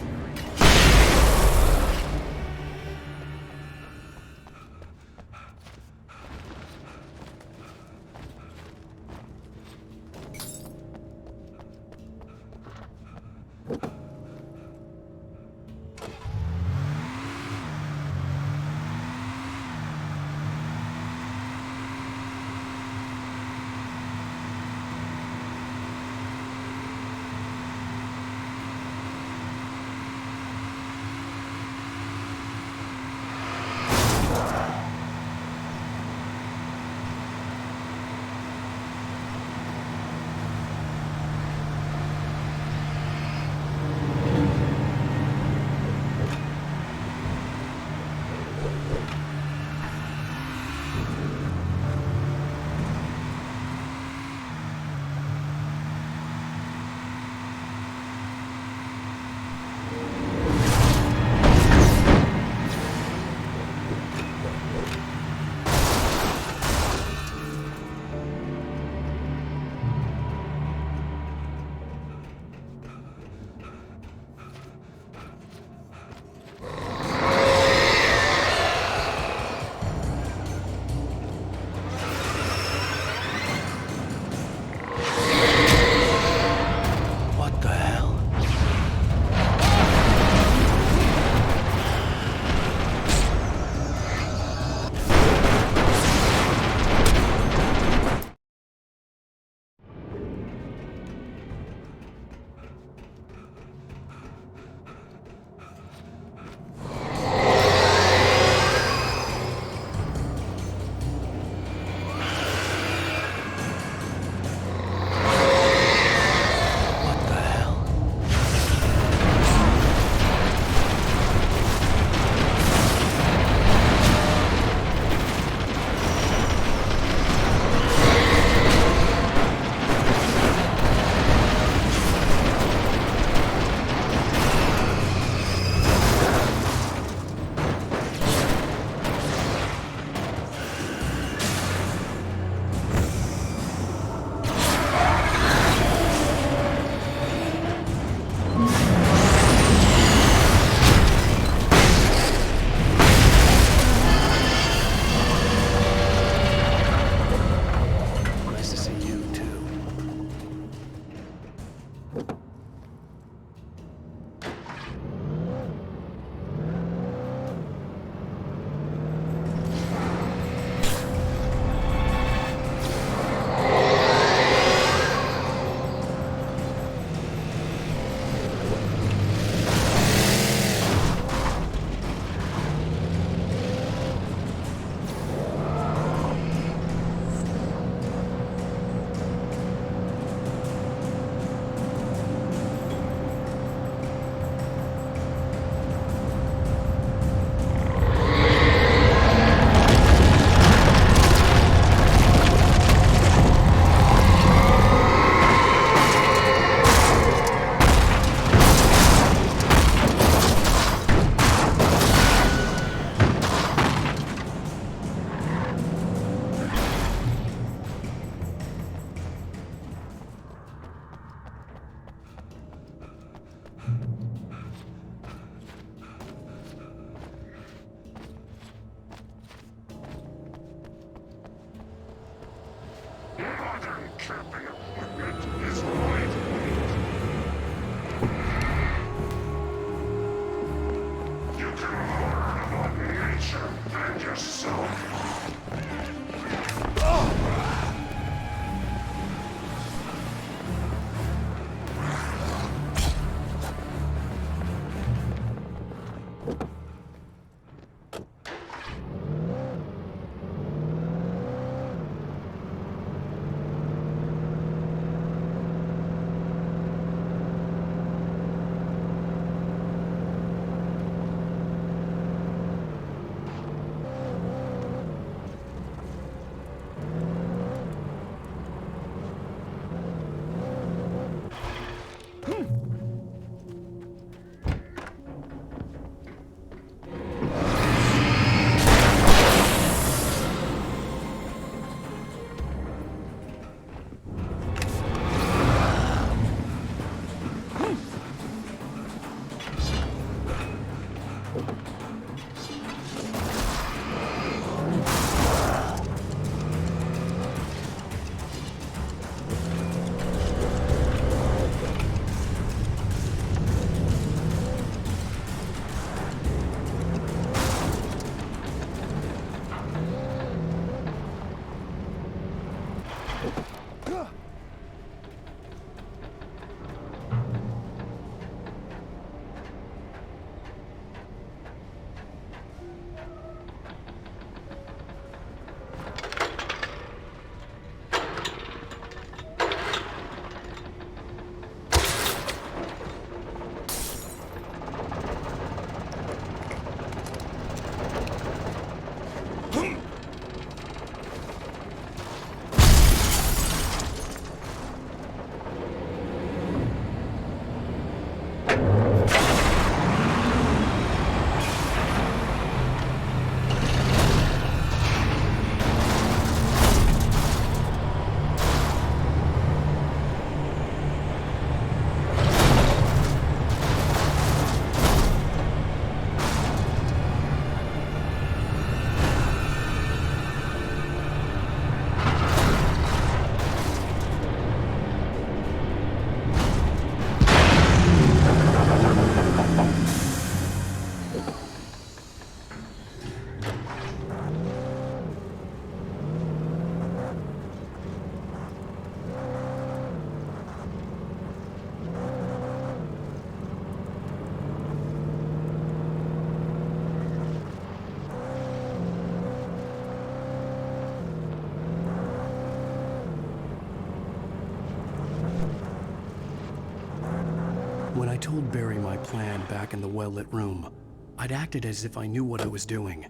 When I told Barry my plan back in the well-lit room, I'd acted as if I knew what I was doing.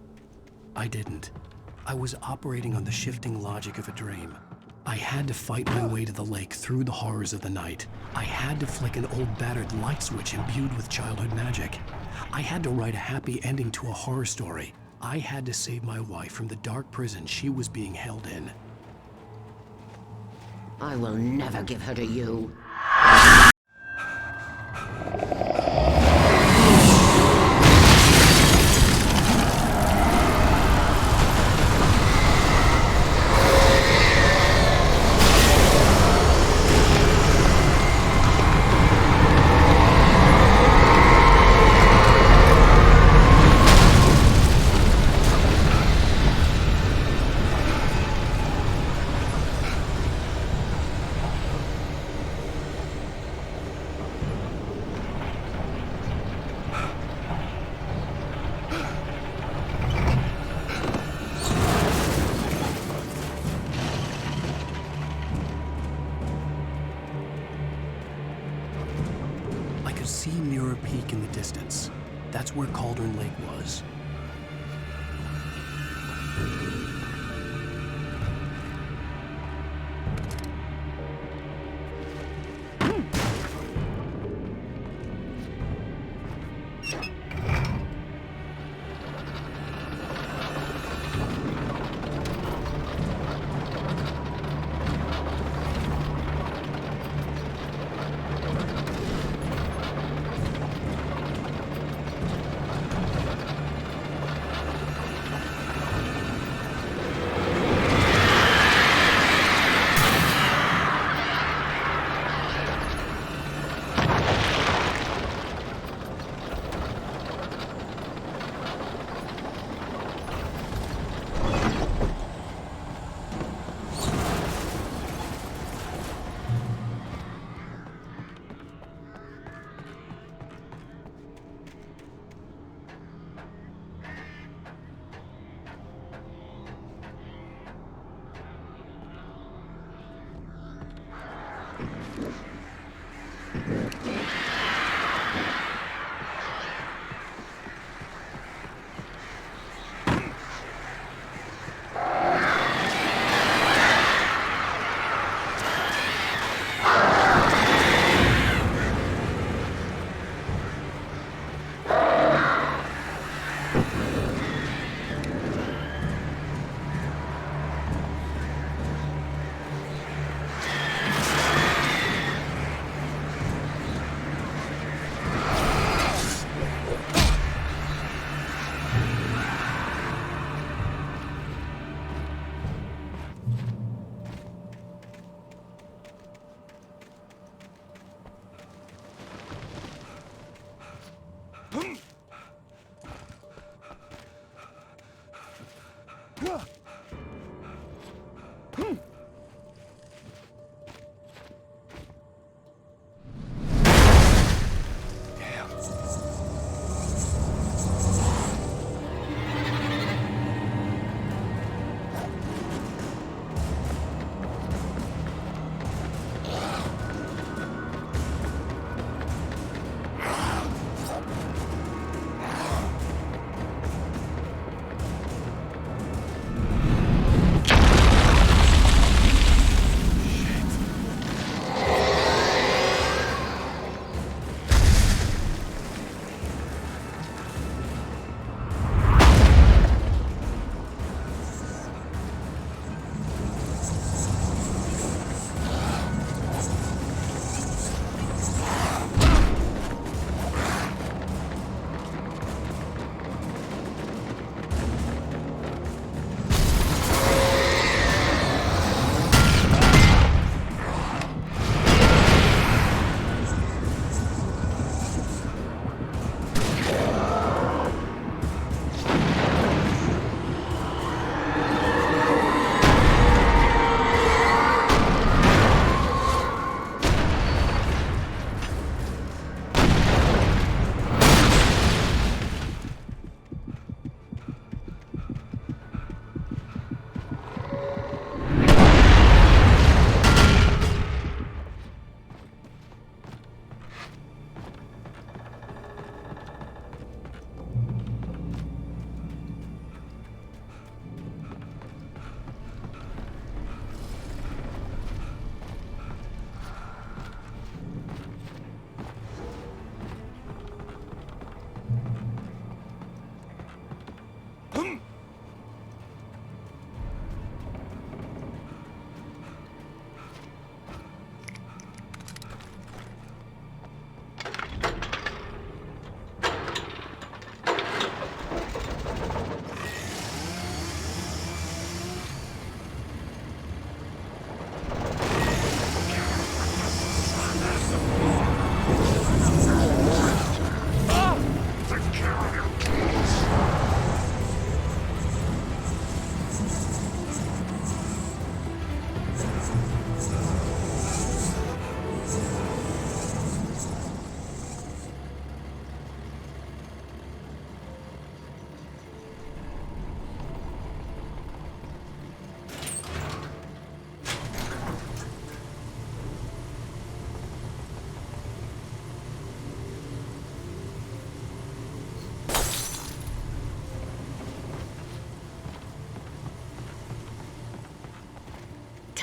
I didn't. I was operating on the shifting logic of a dream. I had to fight my way to the lake through the horrors of the night. I had to flick an old battered light switch imbued with childhood magic. I had to write a happy ending to a horror story. I had to save my wife from the dark prison she was being held in. I will never give her to you. See Mirror Peak in the distance. That's where Cauldron Lake was.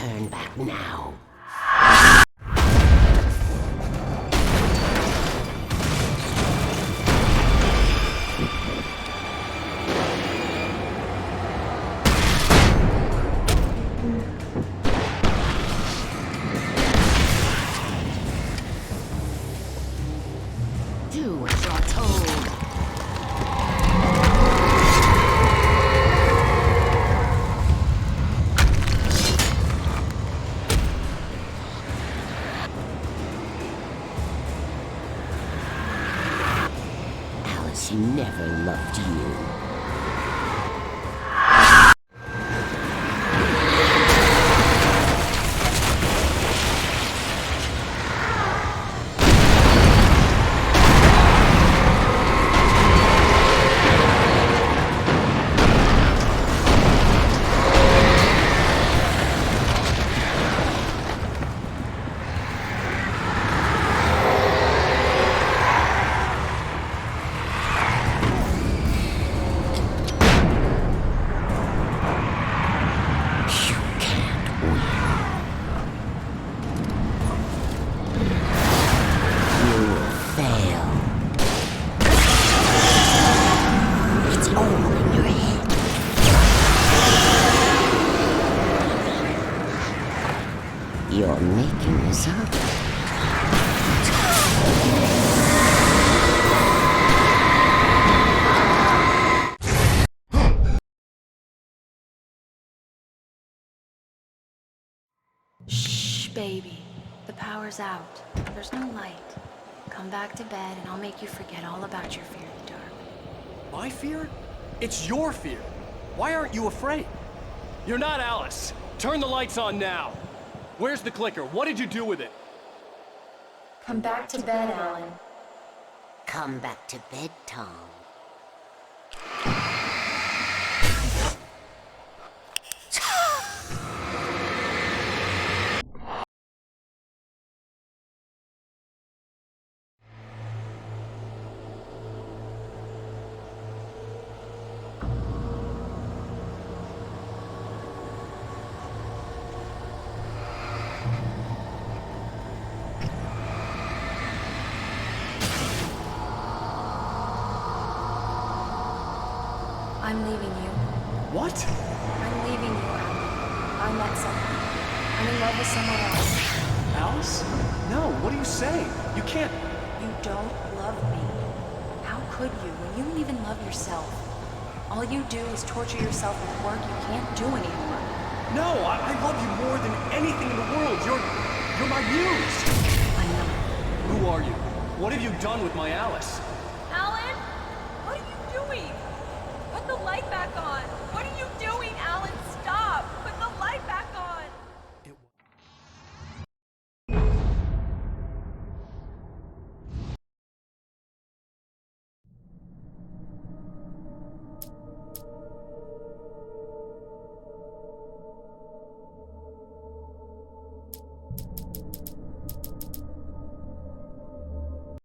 turn back now. Do as you're told. Alice never loved you. You're making this up. Shh, baby. The power's out. There's no light. Come back to bed and I'll make you forget all about your fear of the dark. My fear? It's your fear. Why aren't you afraid? You're not Alice. Turn the lights on now. Where's the clicker? What did you do with it? Come back to bed, Alan. Come back to bed, Tom. I'm leaving you. What? I'm leaving you, Alan. I met someone. I'm in love with someone else. Alice? No, what are you saying? You can't... You don't love me. How could you when you don't even love yourself? All you do is torture yourself with work you can't do anymore. No, I love you more than anything in the world. You're my muse. I know. Who are you? What have you done with my Alice?